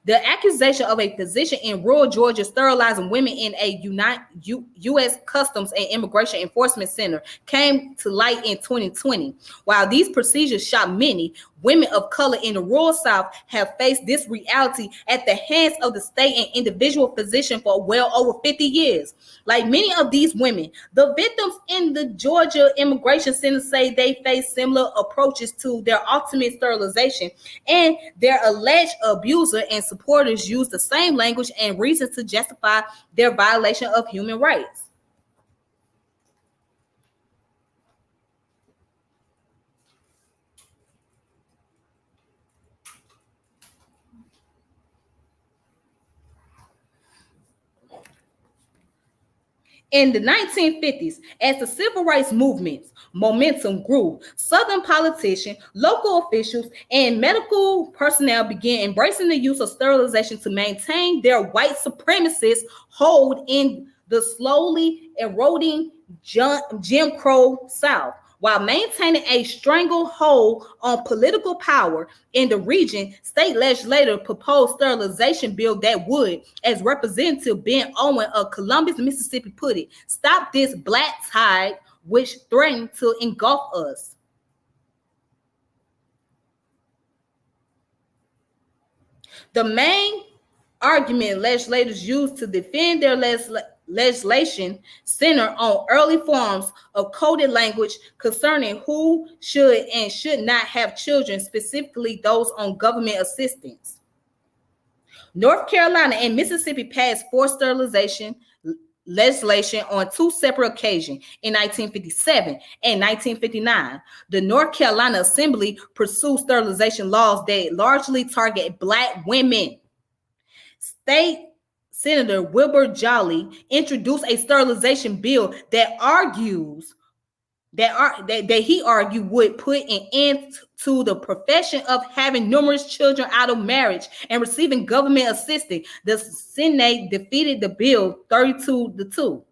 The accusation of a physician in rural Georgia sterilizing women in a U.S. Customs and Immigration Enforcement Center came to light in 2020. While these procedures shocked many, women of color in the rural South have faced this reality at the hands of the state and individual physician for well over 50 years. Like many of these women, the victims in the Georgia Immigration Center say they face similar approaches to their ultimate sterilization, and their alleged abuser and supporters use the same language and reasons to justify their violation of human rights. In the 1950s, as the civil rights movement's momentum grew, Southern politicians, local officials, and medical personnel began embracing the use of sterilization to maintain their white supremacist hold in the slowly eroding Jim Crow South. While maintaining a stranglehold on political power in the region, state legislators proposed sterilization bill that would, as Representative Ben Owen of Columbus, Mississippi put it, stop this black tide which threatened to engulf us. The main argument legislators use to defend their legislation center on early forms of coded language concerning who should and should not have children, specifically those on government assistance. North Carolina and Mississippi passed forced sterilization legislation on two separate occasions in 1957 and 1959. The North Carolina Assembly pursued sterilization laws that largely target Black women. State Senator Wilbur Jolly introduced a sterilization bill that he argued would put an end to the profession of having numerous children out of marriage and receiving government assistance. The Senate defeated the bill 32-2.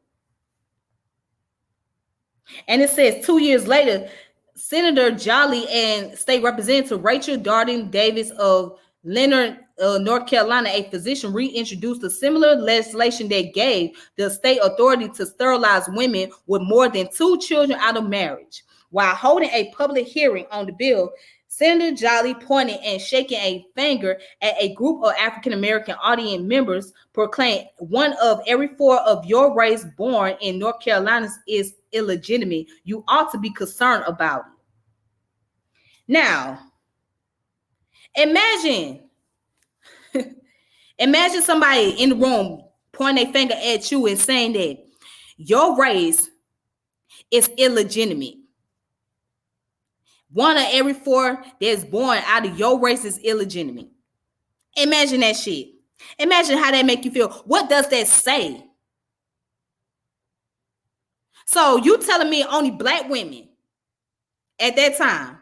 And it says 2 years later, Senator Jolly and State Representative Rachel Darden Davis of Leonard, North Carolina, a physician, reintroduced a similar legislation that gave the state authority to sterilize women with more than 2 children out of marriage. While holding a public hearing on the bill, Senator Jolly pointed and shaking a finger at a group of African American audience members, proclaimed, "One of every 4 of your race born in North Carolina is illegitimate. You ought to be concerned about it." Now, imagine somebody in the room pointing a finger at you and saying that your race is illegitimate. 1 of every 4 that's born out of your race is illegitimate. Imagine that shit. Imagine how that make you feel. What does that say? So you telling me only Black women at that time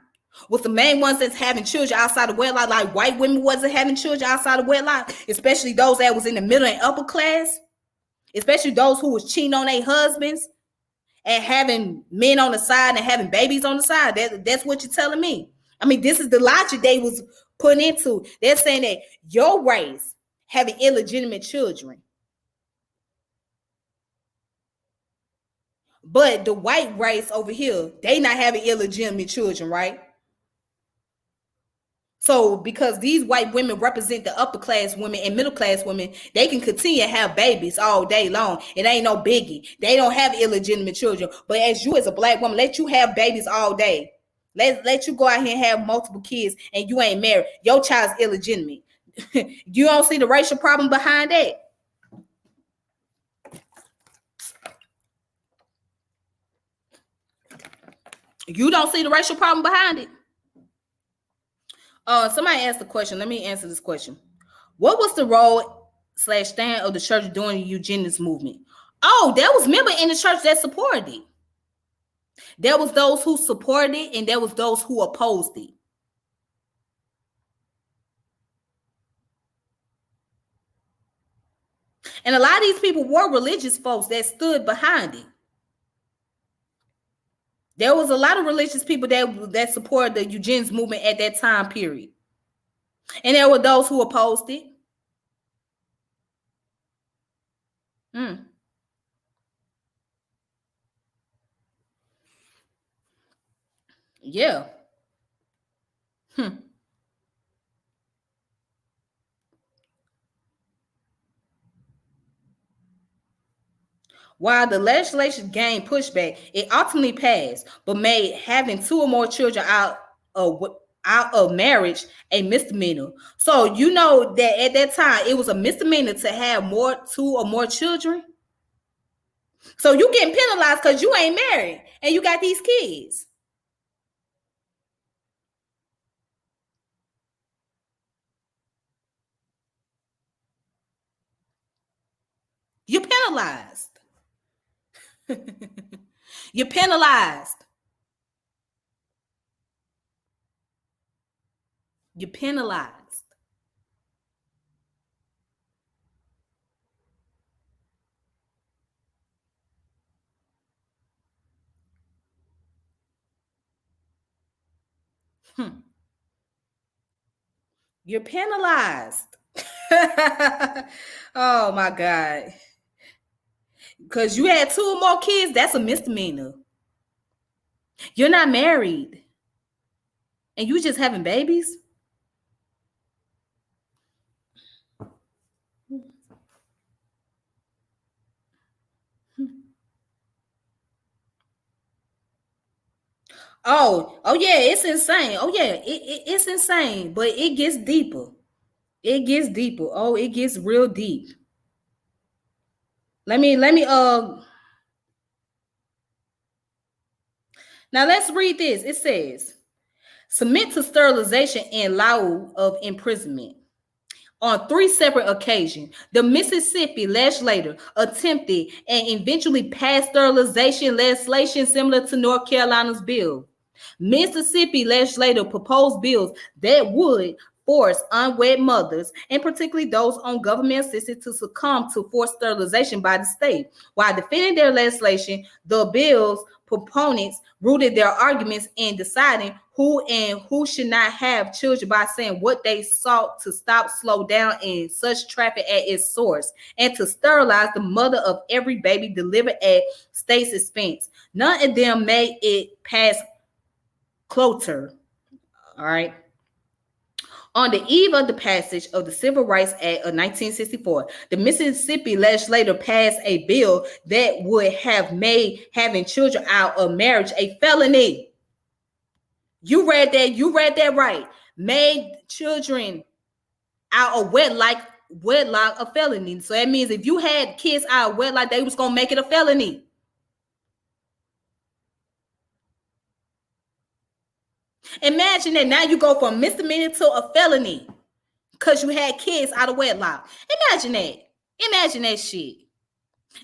was the main ones that's having children outside of wedlock, like white women wasn't having children outside of wedlock, especially those that was in the middle and upper class, especially those who was cheating on their husbands and having men on the side and having babies on the side. That's what you're telling me. I mean, this is the logic they was put into. They're saying that your race having illegitimate children, but the white race over here, they not having illegitimate children, right? So because these white women represent the upper class women and middle class women, they can continue to have babies all day long. It ain't no biggie. They don't have illegitimate children. But as you as a Black woman, let you have babies all day. Let you go out here and have multiple kids and you ain't married. Your child's illegitimate. You don't see the racial problem behind that? You don't see the racial problem behind it? Somebody asked the question. Let me answer this question. What was the role / stand of the church during the eugenics movement? Oh, there was members in the church that supported it. There was those who supported it, and there was those who opposed it. And a lot of these people were religious folks that stood behind it. There was a lot of religious people that supported the eugenics movement at that time period. And there were those who opposed it. Yeah. While the legislation gained pushback, it ultimately passed, but made having 2 or more children out of marriage a misdemeanor. So you know that at that time it was a misdemeanor to have 2 or more children. So you getting penalized because you ain't married and you got these kids. You're penalized. You're penalized. You're penalized. You're penalized. Oh my God. Because you had two or more kids, that's a misdemeanor. You're not married. And you just having babies? Oh yeah, it's insane. Oh yeah, it's insane, but it gets deeper. It gets deeper. Oh, it gets real deep. Let me now let's read this. It says, submit to sterilization in lieu of imprisonment. On three separate occasions, the Mississippi legislature attempted and eventually passed sterilization legislation similar to North Carolina's bill. Mississippi legislature proposed bills that would force unwed mothers, and particularly those on government assistance, to succumb to forced sterilization by the state. While defending their legislation, the bill's proponents rooted their arguments in deciding who and who should not have children by saying what they sought to stop, slow down in such traffic at its source, and to sterilize the mother of every baby delivered at state's expense. None of them made it past cloture. All right. On the eve of the passage of the Civil Rights Act of 1964, the Mississippi legislature passed a bill that would have made having children out of marriage a felony. You read that right. Made children out of wedlock a felony. So that means if you had kids out of wedlock, they was gonna make it a felony. Imagine that now you go from misdemeanor to a felony because you had kids out of wedlock. Imagine that. Imagine that shit.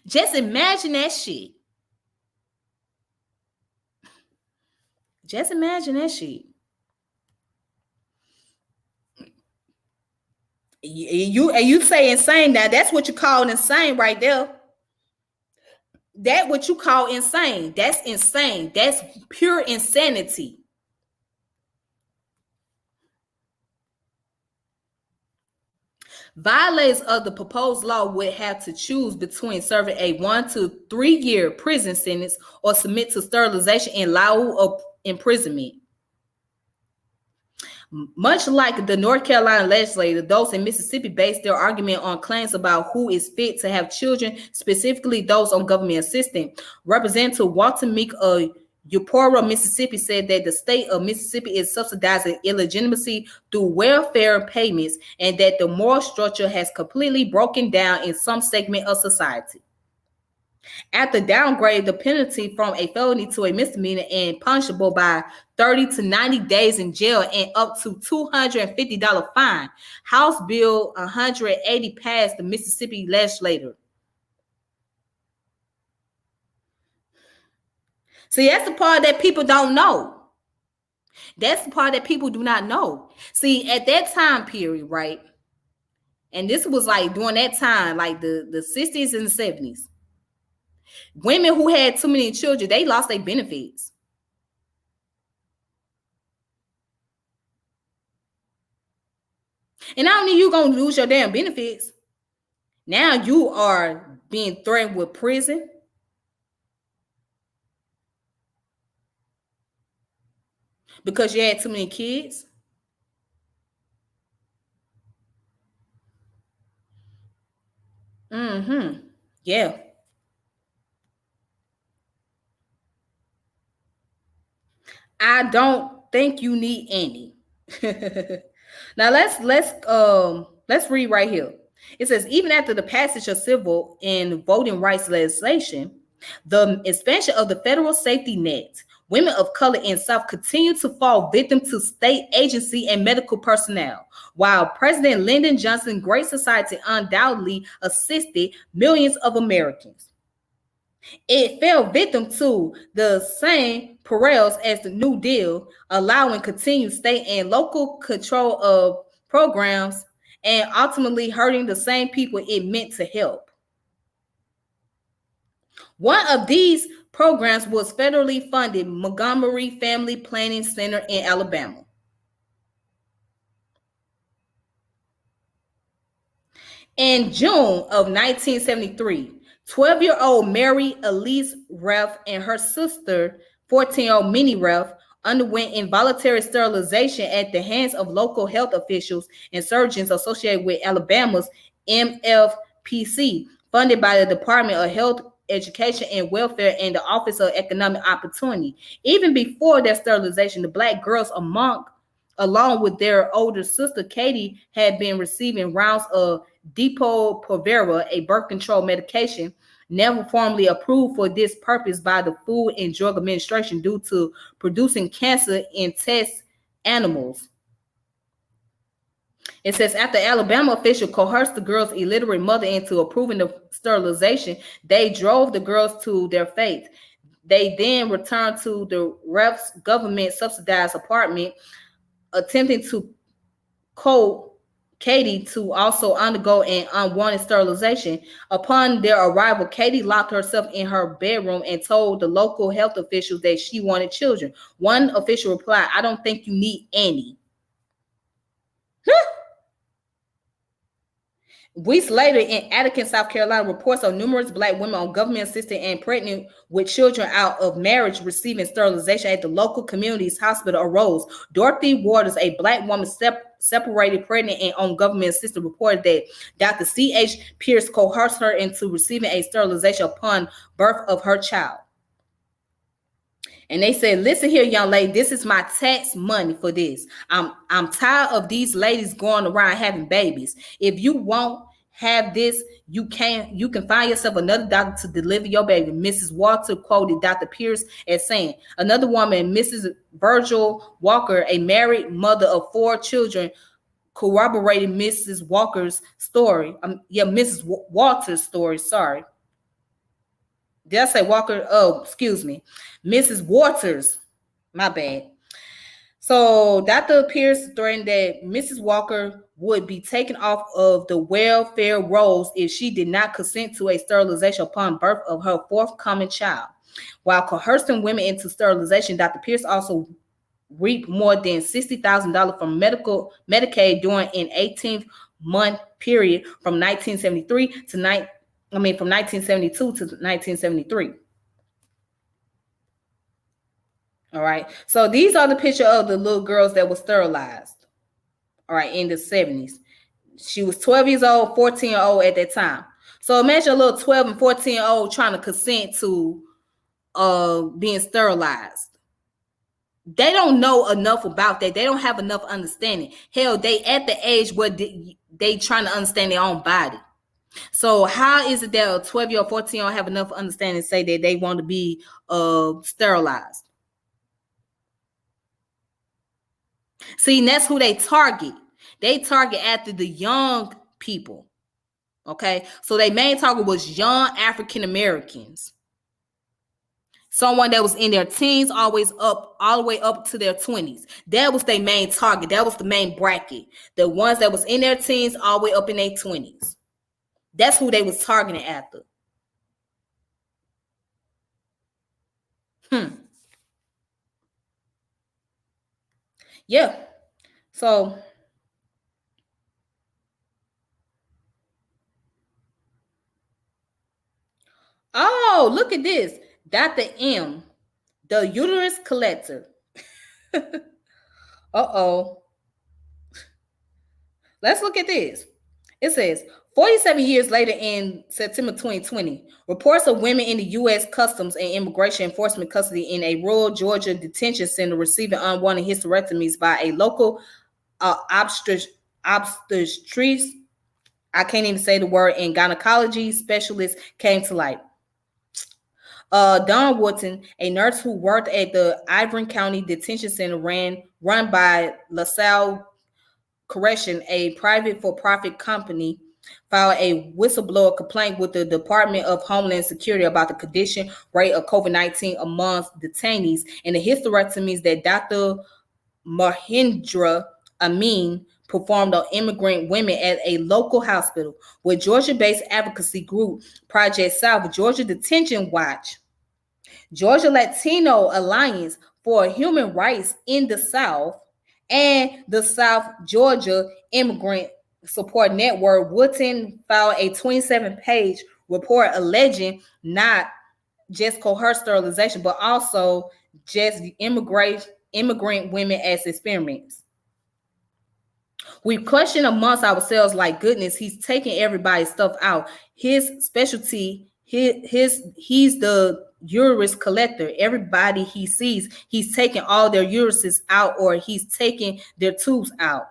Just imagine that shit. Just imagine that shit. You say insane now. That's what you call insane right there. That what you call insane. That's insane. That's pure insanity. Violators of the proposed law would have to choose between serving a 1 to 3 year prison sentence or submit to sterilization in lieu of imprisonment. Much like the North Carolina legislature, those in Mississippi based their argument on claims about who is fit to have children, specifically those on government assistance. Representative Walter Meek of Eupora, Mississippi, said that the state of Mississippi is subsidizing illegitimacy through welfare payments and that the moral structure has completely broken down in some segment of society. After downgrade the penalty from a felony to a misdemeanor and punishable by 30 to 90 days in jail and up to $250 fine, House Bill 180 passed the Mississippi legislature. See, that's the part that people don't know. That's the part that people do not know. See, at that time period, right? And this was like during that time, like the 60s and the 70s. Women who had too many children, they lost their benefits. And not only you gonna lose your damn benefits, now you are being threatened with prison. Because you had too many kids. Yeah. I don't think you need any. Now let's read right here. It says, even after the passage of civil and voting rights legislation, the expansion of the federal safety net, women of color in South continue to fall victim to state agency and medical personnel. While President Lyndon Johnson's Great Society undoubtedly assisted millions of Americans, it fell victim to the same perils as the New Deal, allowing continued state and local control of programs and ultimately hurting the same people it meant to help. One of these programs was federally funded Montgomery Family Planning Center in Alabama. In June of 1973, 12-year-old Mary Elise Reff and her sister, 14-year-old Minnie Reff, underwent involuntary sterilization at the hands of local health officials and surgeons associated with Alabama's MFPC, funded by the Department of Health, Education, and Welfare and the Office of Economic Opportunity. Even before their sterilization, the black girls along with their older sister Katie, had been receiving rounds of Depo-Provera, a birth control medication never formally approved for this purpose by the Food and Drug Administration due to producing cancer in test animals. It says after Alabama official coerced the girl's illiterate mother into approving the sterilization, they drove the girls to their fate. They then returned to the Ref's government subsidized apartment, attempting to coax Katie to also undergo an unwanted sterilization. Upon their arrival, Katie locked herself in her bedroom and told the local health officials that she wanted children. One official replied, "I don't think you need any." Weeks later, in Attica, South Carolina, reports of numerous black women on government assistance and pregnant with children out of marriage receiving sterilization at the local community's hospital arose. Dorothy Waters, a black woman separated, pregnant, and on government assistance, reported that Dr. C.H. Pierce coerced her into receiving a sterilization upon birth of her child. And they said, "Listen here, young lady, this is my tax money for this. I'm tired of these ladies going around having babies. If you won't have this, you can find yourself another doctor to deliver your baby." Mrs. Walter quoted Dr. Pierce as saying. Another woman, Mrs. Virgil Walker, a married mother of 4 children, corroborated Mrs. Walker's story. Mrs. Walter's story, sorry. Did I say Walker? Oh, excuse me. Mrs. Waters. My bad. So Dr. Pierce threatened that Mrs. Walker would be taken off of the welfare rolls if she did not consent to a sterilization upon birth of her forthcoming child. While coercing women into sterilization, Dr. Pierce also reaped more than $60,000 from Medicaid during an 18-month period from 1972 to 1973. All right. So these are the picture of the little girls that were sterilized. All right, in the 70s. She was 12 years old, 14-year-old at that time. So imagine a little 12 and 14-year-old trying to consent to being sterilized. They don't know enough about that. They don't have enough understanding. Hell, they at the age where they trying to understand their own body. So how is it that a 12-year-old, 14-year-old have enough understanding to say that they want to be sterilized? See, that's who they target. They target after the young people. Okay, so their main target was young African Americans. Someone that was in their teens, all the way up to their 20s. That was their main target. That was the main bracket. The ones that was in their teens, all the way up in their 20s. That's who they was targeting after. Yeah. So oh, look at this. Dr. M, the uterus collector. Uh-oh. Let's look at this. It says, 47 years later in September 2020, reports of women in the U.S. Customs and Immigration Enforcement custody in a rural Georgia detention center receiving unwanted hysterectomies by a local obstetrics, I can't even say the word, and gynecology specialist came to light. Dawn Wharton, a nurse who worked at the Ivory County Detention Center run by LaSalle Correction, a private for-profit company, filed a whistleblower complaint with the Department of Homeland Security about the condition rate of COVID-19 amongst detainees and the hysterectomies that Dr. Mahindra Amin performed on immigrant women at a local hospital. With Georgia-based advocacy group Project South, Georgia Detention Watch, Georgia Latino Alliance for Human Rights in the South, and the South Georgia Immigrant Support Network, Woodton filed a 27-page report alleging not just coerced sterilization, but also just immigrant women as experiments. We question amongst ourselves, like, goodness, he's taking everybody's stuff out. His specialty, he's the uterus collector. Everybody he sees, he's taking all their uteruses out, or he's taking their tubes out.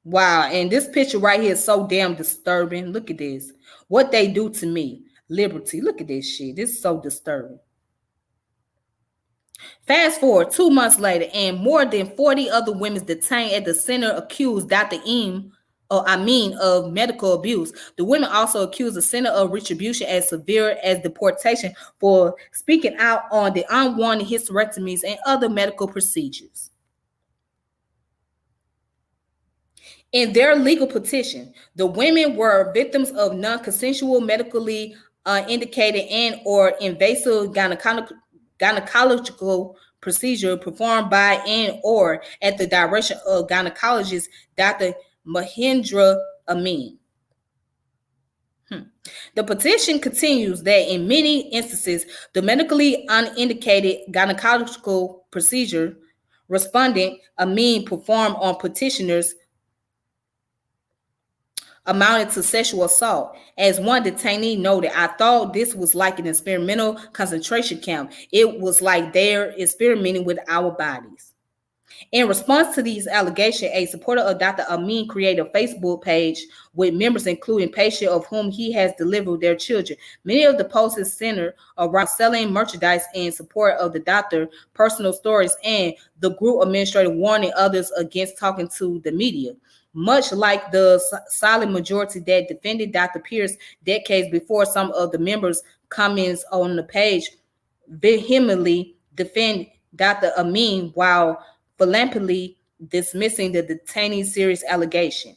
Wow, and this picture right here is so damn disturbing. Look at this. What they do to me. Liberty. Look at this shit. This is so disturbing. Fast forward 2 months later, and more than 40 other women detained at the center accused Dr. Amin of medical abuse. The women also accused the center of retribution as severe as deportation for speaking out on the unwanted hysterectomies and other medical procedures. In their legal petition, the women were victims of non-consensual, medically indicated and or invasive gynecological procedure performed by and or at the direction of gynecologist Dr. Mahendra Amin. The petition continues that in many instances, the medically unindicated gynecological procedure respondent Amin performed on petitioners amounted to sexual assault. As one detainee noted, I thought this was like an experimental concentration camp. It was like they're experimenting with our bodies. In response to these allegations, a supporter of Dr. Amin created a Facebook page with members, including patients of whom he has delivered their children. Many of the posts centered around selling merchandise in support of the doctor, personal stories, and the group administrator warning others against talking to the media. Much like the silent majority that defended Dr. Pierce decades before, some of the members' comments on the page vehemently defend Dr. Amin while philanthropically dismissing the detainee's serious allegation.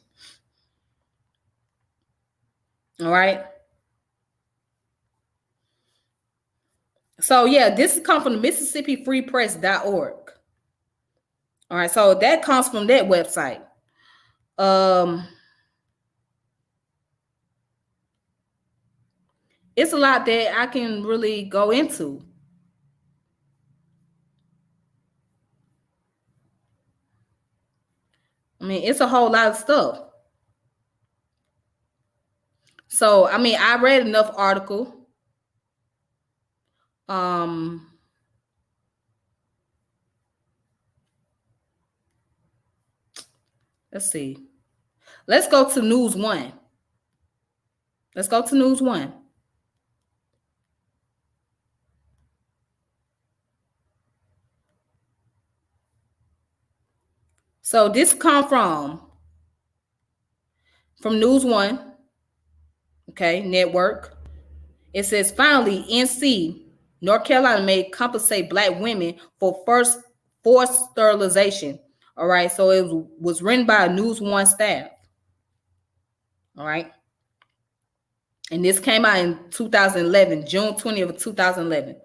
All right. So yeah, this comes from the MississippiFreePress.org. All right, so that comes from that website. It's a lot that I can really go into. I mean, it's a whole lot of stuff. So, I mean, I read enough article. Let's see. Let's go to News One. Let's go to News One. So this come from News One, okay, network. It says, finally, NC, North Carolina may compensate Black women for forced sterilization. All right, so it was written by a News One staff. All right. And this came out in 2011, June 20th of 2011.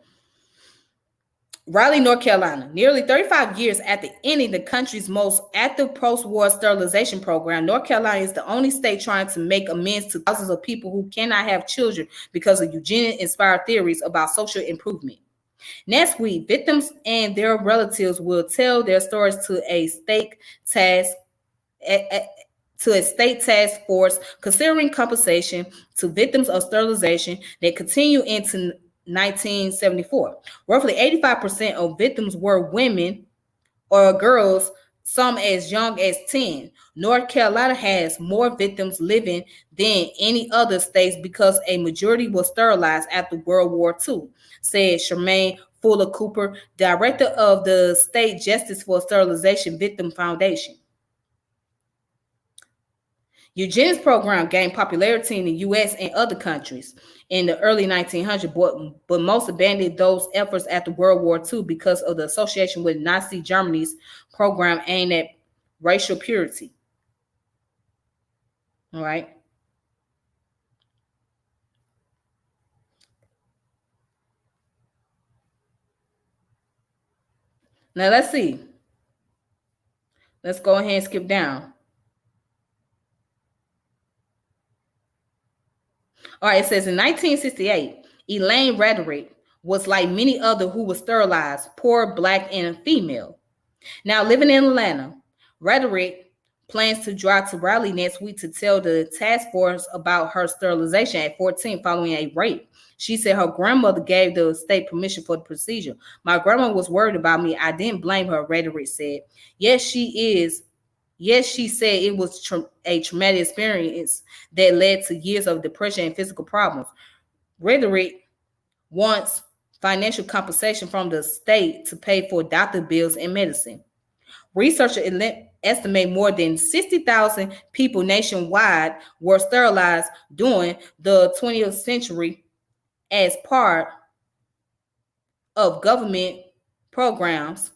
Raleigh, North Carolina. Nearly 35 years after ending the country's most active post-war sterilization program, North Carolina is the only state trying to make amends to thousands of people who cannot have children because of eugenic-inspired theories about social improvement. Next week, victims and their relatives will tell their stories to a state task force considering compensation to victims of sterilization that continue into 1974. Roughly 85% of victims were women or girls, some as young as 10. North Carolina has more victims living than any other states because a majority was sterilized after World War II, said Charmaine Fuller Cooper, director of the State Justice for Sterilization Victim Foundation. Eugenics program gained popularity in the U.S. and other countries in the early 1900s, but most abandoned those efforts after World War II because of the association with Nazi Germany's program aimed at racial purity. All right. Now let's see. Let's go ahead and skip down. All right, it says in 1968, Elaine Rhetoric was like many other who was sterilized, poor, black, and female. Now living in Atlanta, Rhetoric plans to drive to Raleigh next week to tell the task force about her sterilization at 14 following a rape. She said her grandmother gave the state permission for the procedure. My grandma was worried about me. I didn't blame her, Rhetoric said. Yes, she is. Yes, she said it was a traumatic experience that led to years of depression and physical problems. Rhetoric wants financial compensation from the state to pay for doctor bills and medicine. Researchers estimate more than 60,000 people nationwide were sterilized during the 20th century as part of government programs.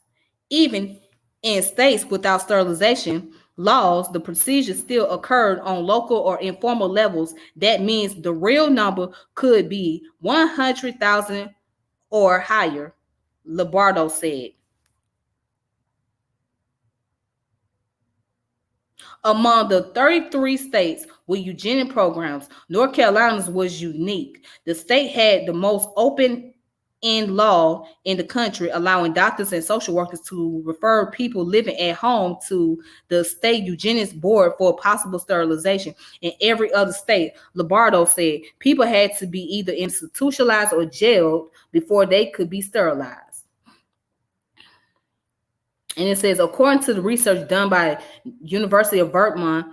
Even in states without sterilization laws, the procedure still occurred on local or informal levels. That means the real number could be 100,000 or higher, Lombardo said. Among the 33 states with eugenic programs, North Carolina's was unique. The state had the most open end law in the country, allowing doctors and social workers to refer people living at home to the state eugenics board for possible sterilization. In every other state, Lombardo said, people had to be either institutionalized or jailed before they could be sterilized. And it says, according to the research done by University of Vermont,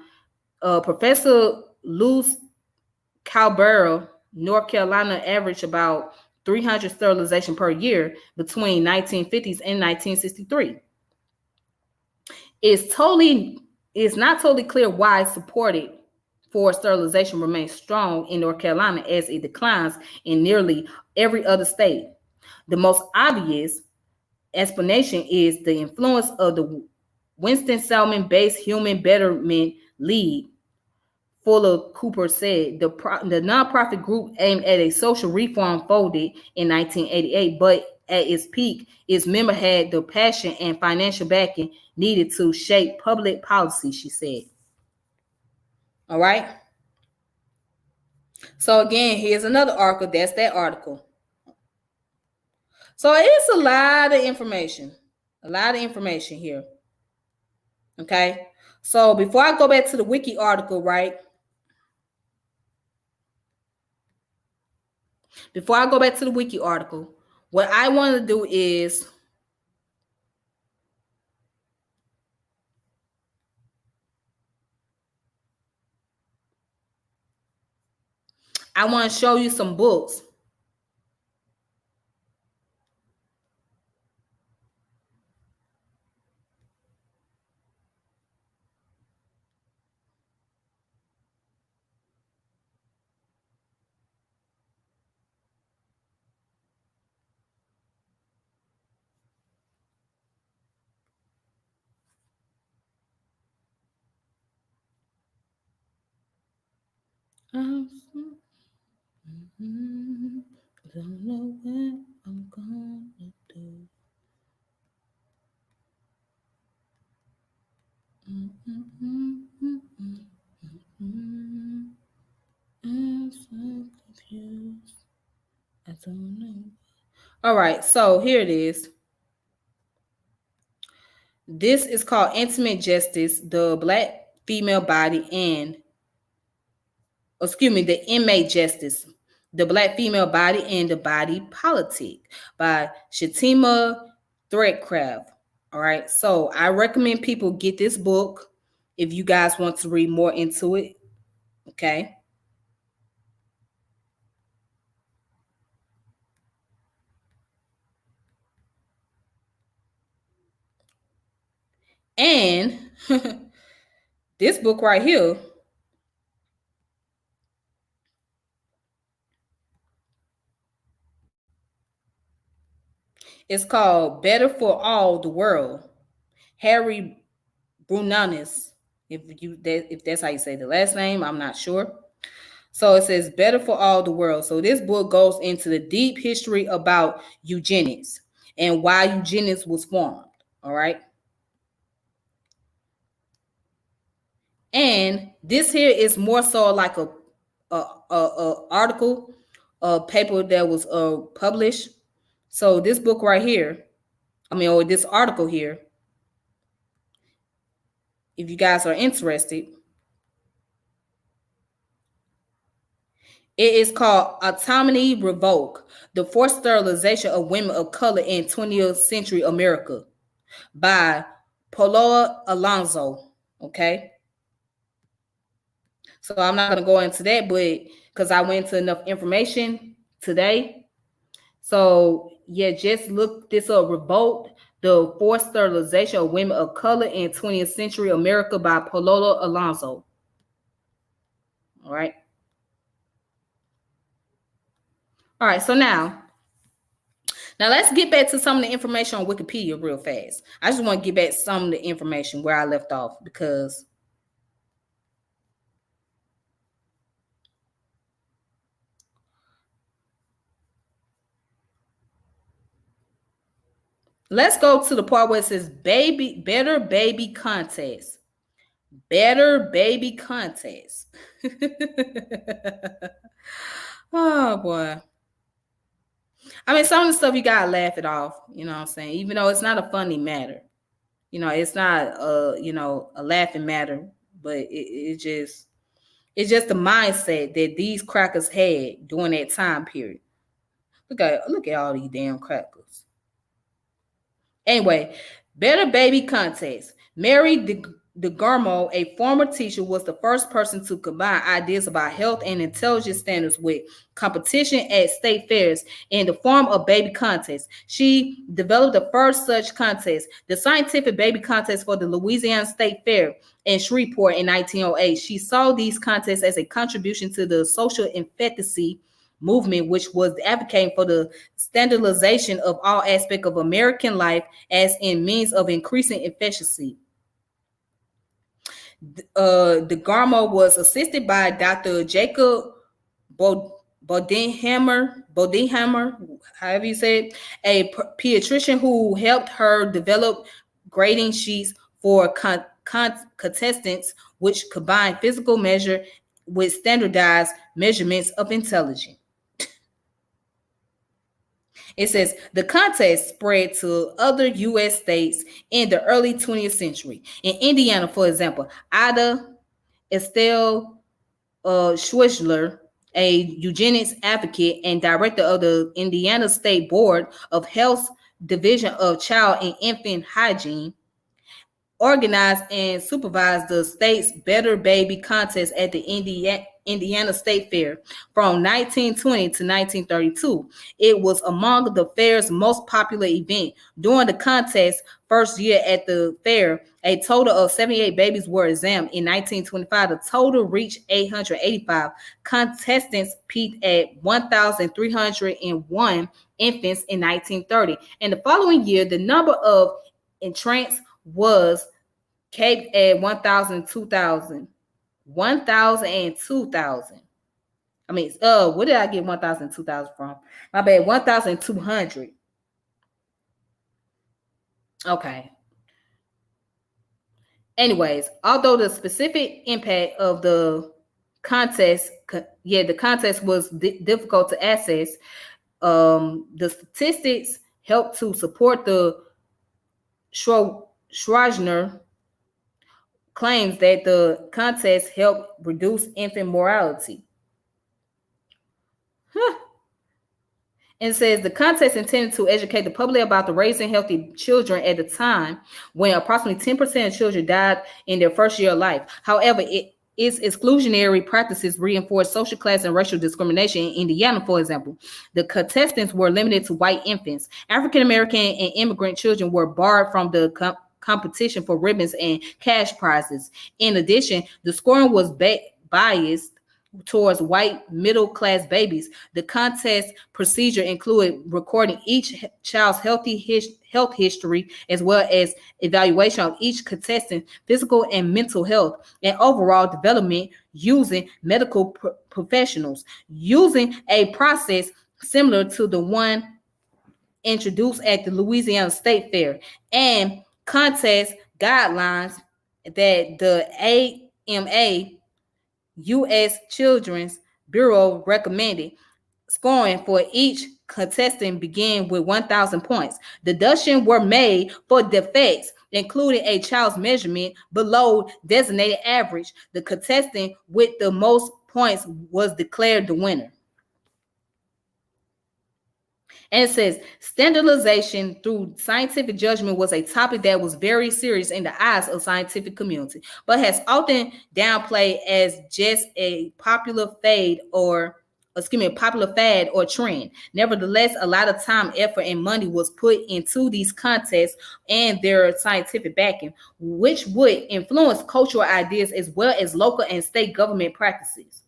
Professor Luz Calbero, North Carolina averaged about 300 sterilization per year between 1950s and 1963. It's not totally clear why supported for sterilization remains strong in North Carolina as it declines in nearly every other state. The most obvious explanation is the influence of the Winston-Salmon-based Human Betterment League. Fuller Cooper said the nonprofit group aimed at a social reform folded in 1988, but at its peak, its member had the passion and financial backing needed to shape public policy, she said. All right. So again, here's another article. That's that article. So it's a lot of information. A lot of information here. Okay. So before I go back to the wiki article, right? Before I go back to the wiki article, what I want to do is I want to show you some books. Don't know what I'm gonna do. I'm so confused. I don't know. All right, so here it is. This is called Intimate Justice, the Black Female Body and the Inmate Justice, the Black Female Body and the Body Politic by Shatima Threadcraft. All right, so I recommend people get this book if you guys want to read more into it. Okay. And this book right here is called Better for All the World. Harry Brunanis, if that's how you say the last name, I'm not sure. So it says Better for All the World. So this book goes into the deep history about eugenics and why eugenics was formed. All right. And this here is more so like article, a paper that was published. So this book right here, or this article here, if you guys are interested, it is called Autonomy Revoke: The Forced Sterilization of Women of Color in 20th Century America by Paola Alonso. Okay. So I'm not going to go into that, but because I went into enough information today. So yeah, just look this up. Revolt: The Forced Sterilization of Women of Color in 20th Century America by Paola Alonso. All right. All right. So now let's get back to some of the information on Wikipedia real fast. I just want to get back to some of the information where I left off, because let's go to the part where it says better baby contest. Better baby contest. Oh boy. Some of the stuff you gotta laugh it off, you know what I'm saying? Even though it's not a funny matter. It's not a laughing matter, but it's just the mindset that these crackers had during that time period. Look at all these damn crackers. Anyway, better baby contest. Mary DeGarmo, a former teacher, was the first person to combine ideas about health and intelligence standards with competition at state fairs in the form of baby contests. She developed the first such contest, the Scientific Baby Contest, for the Louisiana State Fair in Shreveport in 1908. She saw these contests as a contribution to the social efficacy movement, which was advocating for the standardization of all aspects of American life as in means of increasing efficiency. DeGarmo was assisted by Dr. Jacob Bodenhammer, however you say it, a pediatrician who helped her develop grading sheets for contestants, which combined physical measure with standardized measurements of intelligence. It says the contest spread to other U.S. states in the early 20th century. In Indiana, for example, Ida Estelle Schwitzler, a eugenics advocate and director of the Indiana State Board of Health's Division of Child and Infant Hygiene, organized and supervised the state's Better Baby contest at the Indiana State Fair from 1920 to 1932. It was among the fair's most popular event. During the contest's first year at the fair, a total of 78 babies were examined. In 1925, the total reached 885. Contestants peaked at 1,301 infants in 1930. And the following year, the number of entrants was capped at 1,000, 2,000. 1,000 and 2,000. What did I get 1,000, 2,000 from? My bad, 1,200. Okay. Anyways, although the specific impact of the contest, the contest was difficult to access, the statistics helped to support the Schreiner claims that the contest helped reduce infant mortality. And says the contest intended to educate the public about the raising healthy children at the time when approximately 10% of children died in their first year of life. However, its exclusionary practices reinforced social class and racial discrimination. In Indiana, for example, the contestants were limited to white infants. African American and immigrant children were barred from the competition for ribbons and cash prizes. In addition, the scoring was biased towards white middle-class babies. The contest procedure included recording each child's health history, as well as evaluation of each contestant's physical and mental health and overall development using medical professionals, using a process similar to the one introduced at the Louisiana State Fair, and contest guidelines that the AMA, U.S. Children's Bureau recommended scoring for each contestant began with 1,000 points. Deductions were made for defects, including a child's measurement below designated average. The contestant with the most points was declared the winner. And it says standardization through scientific judgment was a topic that was very serious in the eyes of scientific community, but has often downplayed as just a popular fad or trend. Nevertheless, a lot of time, effort, and money was put into these contests and their scientific backing, which would influence cultural ideas as well as local and state government practices.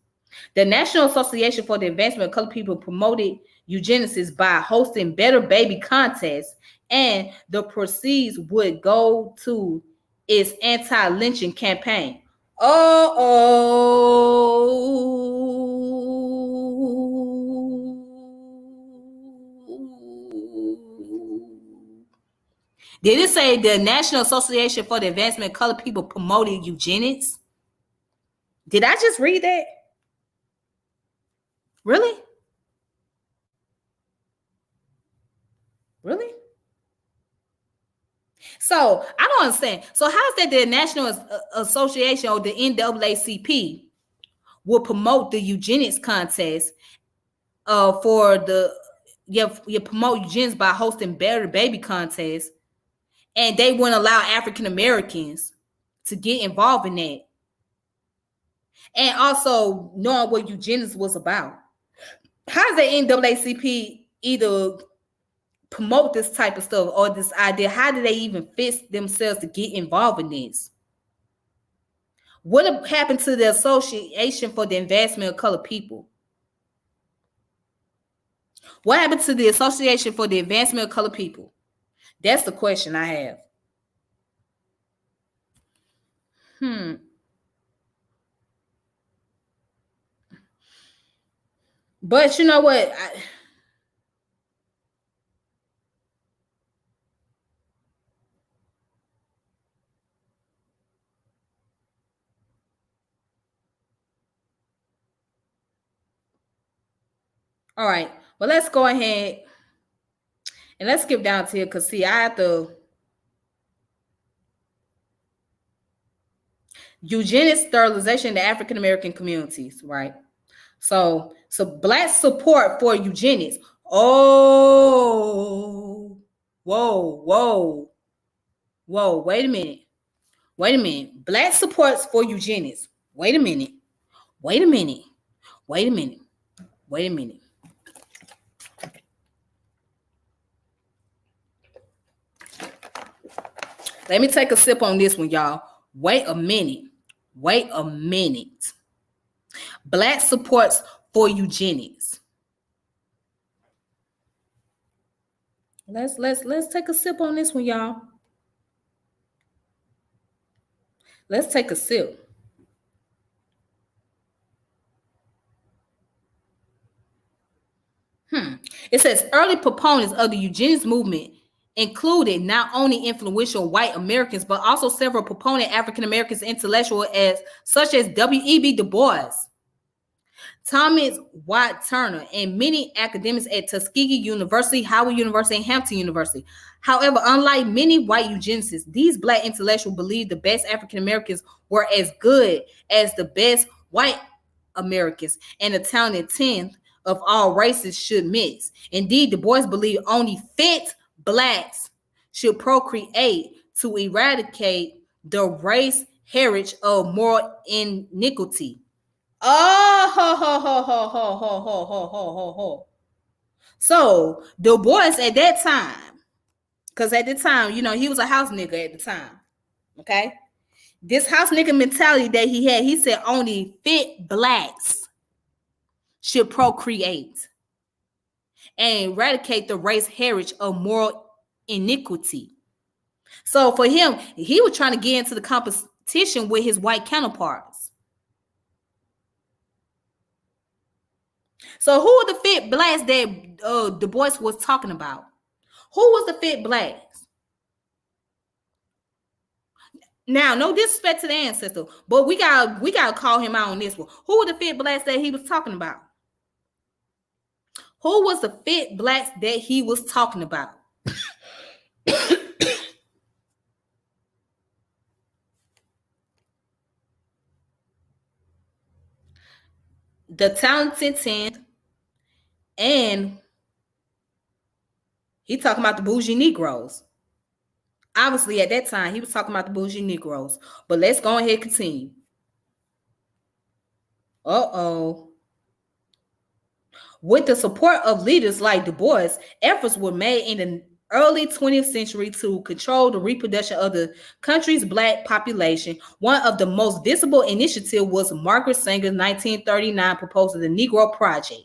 The National Association for the Advancement of Colored People promoted eugenics by hosting better baby contests, and the proceeds would go to its anti-lynching campaign. Did it say the National Association for the Advancement of Colored People promoted eugenics? Did I just read that? Really? Really? So I don't understand. So how's that the National Association or the NAACP will promote the eugenics contest for the you promote eugenics by hosting better baby contests, and they wouldn't allow African Americans to get involved in that, and also knowing what eugenics was about? How's the NAACP either promote this type of stuff or this idea? How do they even fit themselves to get involved in this? What happened to the Association for the Advancement of Colored People? What happened to the Association for the Advancement of Colored People? That's the question I have. But you know what? All right. Well, let's go ahead and let's skip down to here because see, I have to. Eugenics sterilization in the African American communities, right? So Black support for eugenics. Oh, whoa. Wait a minute. Black supports for eugenics. Wait a minute. Let me take a sip on this one, y'all. Wait a minute. Black supports for eugenics. Let's take a sip on this one, y'all. Let's take a sip. It says early proponents of the eugenics movement included not only influential white Americans, but also several proponent African Americans intellectuals such as W.E.B. Du Bois, Thomas Watt Turner, and many academics at Tuskegee University, Howard University, and Hampton University. However, unlike many white eugenicists, these Black intellectuals believed the best African Americans were as good as the best white Americans, and the talented 10th of all races should mix. Indeed, Du Bois believed only fit Blacks should procreate to eradicate the race heritage of moral iniquity. So Du Bois at that time, because at the time, you know, he was a house nigga at the time. Okay. This house nigga mentality that he had, he said only fit Blacks should procreate and eradicate the race heritage of moral iniquity. So for him, he was trying to get into the competition with his white counterparts. So who were the fit Blacks that Du Bois was talking about? Who was the fit Blacks? Now, no disrespect to the ancestor, but we gotta call him out on this one. Who were the fit blacks that he was talking about? Who was the fit blacks that he was talking about? The talented 10, and he talking about the bougie Negroes. Obviously, at that time, he was talking about the bougie Negroes. But let's go ahead and continue. With the support of leaders like Du Bois, efforts were made in the early 20th century to control the reproduction of the country's black population. One of the most visible initiatives was Margaret Sanger's 1939 proposal, the Negro Project.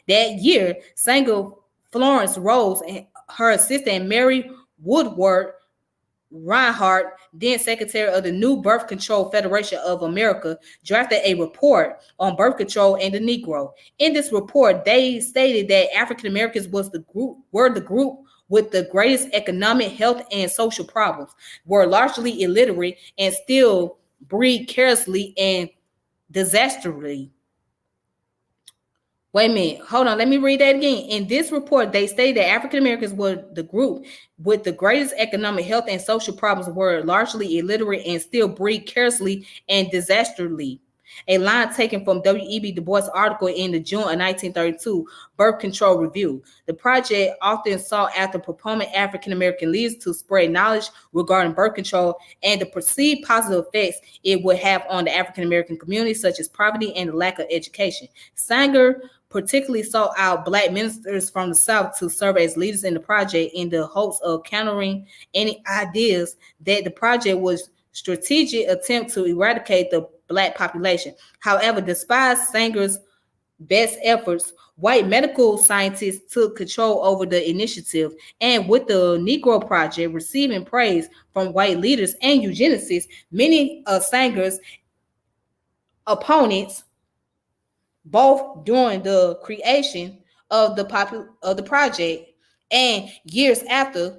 That year, Sanger, Florence Rose, and her assistant Mary Woodward Reinhardt, then secretary of the New Birth Control Federation of America, drafted a report on birth control and the Negro. In this report, they stated that African Americans were the group with the greatest economic, health, and social problems, were largely illiterate, and still breed carelessly and disastrously. Wait a minute. Hold on. Let me read that again. In this report, they stated that African Americans were the group with the greatest economic, health, and social problems, were largely illiterate, and still breed carelessly and disastrously. A line taken from W.E.B. Du Bois' article in the June of 1932 Birth Control Review. The project often sought after proponent African American leaders to spread knowledge regarding birth control and the perceived positive effects it would have on the African American community, such as poverty and the lack of education. Sanger particularly sought out Black ministers from the South to serve as leaders in the project in the hopes of countering any ideas that the project was strategic attempt to eradicate the Black population. However, despite Sanger's best efforts, white medical scientists took control over the initiative, and with the Negro Project receiving praise from white leaders and eugenicists, many of Sanger's opponents, both during the creation of the project and years after,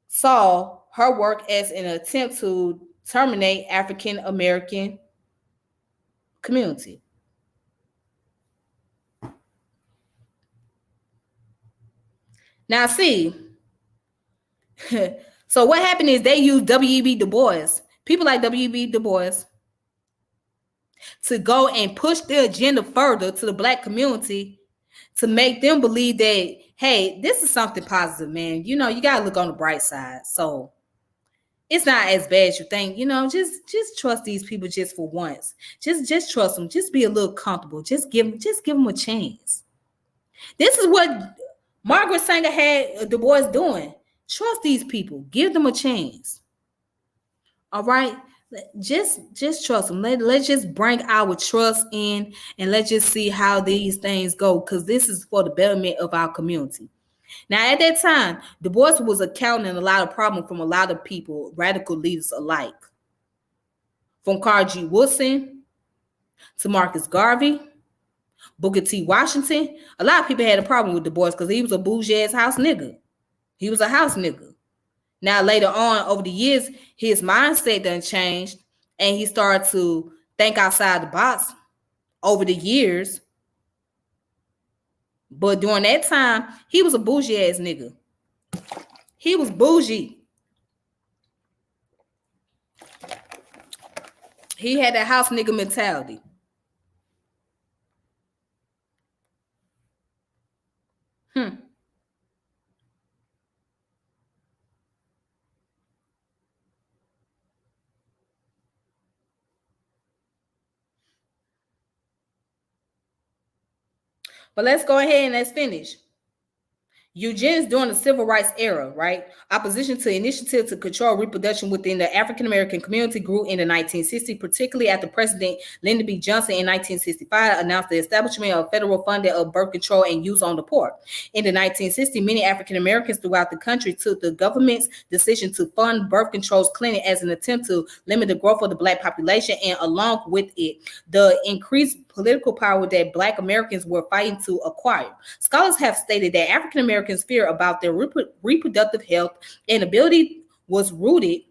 saw her work as an attempt to terminate African American community. Now, see, so what happened is they used W.E.B. Du Bois, people like W.E.B. Du Bois, to go and push their agenda further to the Black community to make them believe that, hey, this is something positive, man. You know, you got to look on the bright side. So it's not as bad as you think. You know, just trust these people just for once. Just trust them. Just be a little comfortable. Just give them a chance. This is what Margaret Sanger had Du Bois doing. Trust these people. Give them a chance. All right? Just trust them. Let's just bring our trust in, and let's just see how these things go, because this is for the betterment of our community. Now, at that time, Du Bois was accounting a lot of problems from a lot of people, radical leaders alike. From Carl G. Woodson to Marcus Garvey, Booker T. Washington. A lot of people had a problem with Du Bois because he was a bougie-ass house nigga. He was a house nigga. Now, later on, over the years, his mindset done changed, and he started to think outside the box over the years. But during that time, he was a bougie-ass nigga. He was bougie. He had that house nigga mentality. But let's go ahead and let's finish. Eugenics during the civil rights era, right? Opposition to initiative to control reproduction within the African American community grew in the 1960s, particularly after President Lyndon B. Johnson in 1965 announced the establishment of federal funding of birth control and use on the poor. In the 1960s, many African Americans throughout the country took the government's decision to fund birth control clinic as an attempt to limit the growth of the Black population, and along with it, the increased political power that Black Americans were fighting to acquire. Scholars have stated that African Americans' fear about their reproductive health and ability was rooted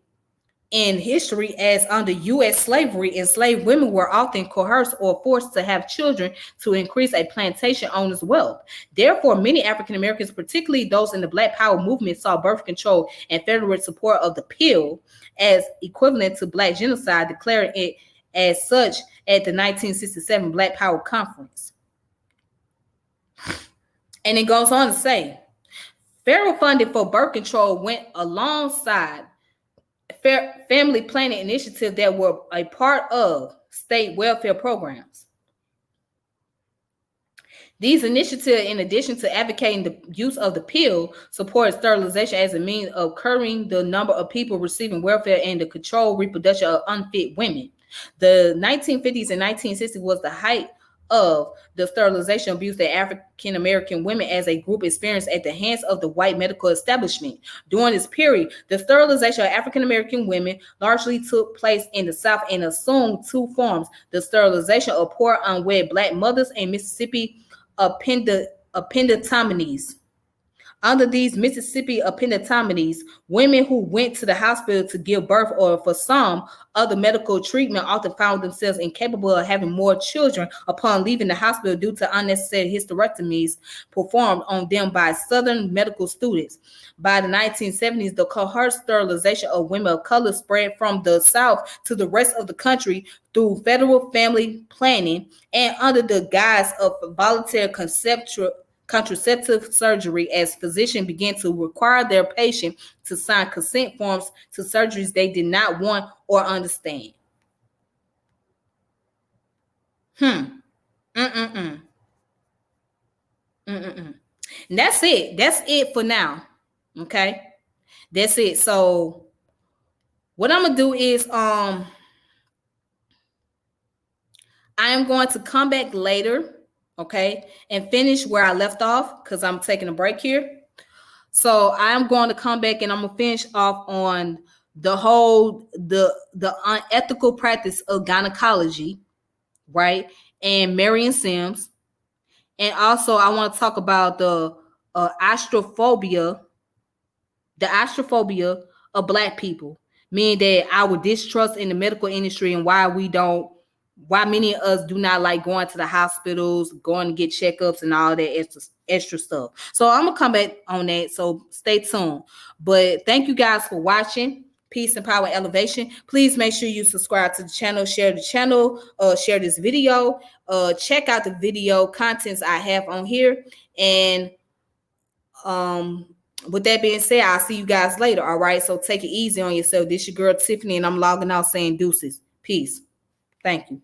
in history, as under U.S. slavery, enslaved women were often coerced or forced to have children to increase a plantation owner's wealth. Therefore, many African Americans, particularly those in the Black Power movement, saw birth control and federal support of the pill as equivalent to Black genocide, declaring it as such at the 1967 Black Power Conference. And it goes on to say, federal funding for birth control went alongside family planning initiatives that were a part of state welfare programs. These initiatives, in addition to advocating the use of the pill, support sterilization as a means of curbing the number of people receiving welfare and the controlled reproduction of unfit women. The 1950s and 1960s was the height of the sterilization abuse that African American women as a group experienced at the hands of the white medical establishment. During this period, the sterilization of African American women largely took place in the South and assumed two forms: the sterilization of poor unwed Black mothers and Mississippi appendectomies. Under these Mississippi appendectomies, women who went to the hospital to give birth or for some other medical treatment often found themselves incapable of having more children upon leaving the hospital due to unnecessary hysterectomies performed on them by Southern medical students. By the 1970s, the coerced sterilization of women of color spread from the South to the rest of the country through federal family planning and under the guise of voluntary contraceptive surgery, as physicians began to require their patient to sign consent forms to surgeries they did not want or understand. And that's it. That's it for now. Okay. That's it. So what I'm gonna do is I am going to come back later, okay, and finish where I left off because I'm taking a break here. So I'm going to come back and I'm gonna finish off on the unethical practice of gynecology, right? And Marion Sims. And also I want to talk about the astrophobia of Black people, meaning that our distrust in the medical industry and why many of us do not like going to the hospitals, going to get checkups and all that extra stuff. So I'm gonna come back on that. So stay tuned. But thank you guys for watching. Peace and power and elevation. Please make sure you subscribe to the channel, share this video, check out the video contents I have on here. And with that being said, I'll see you guys later. All right. So take it easy on yourself. This your girl Tiffany, and I'm logging out saying deuces. Peace. Thank you.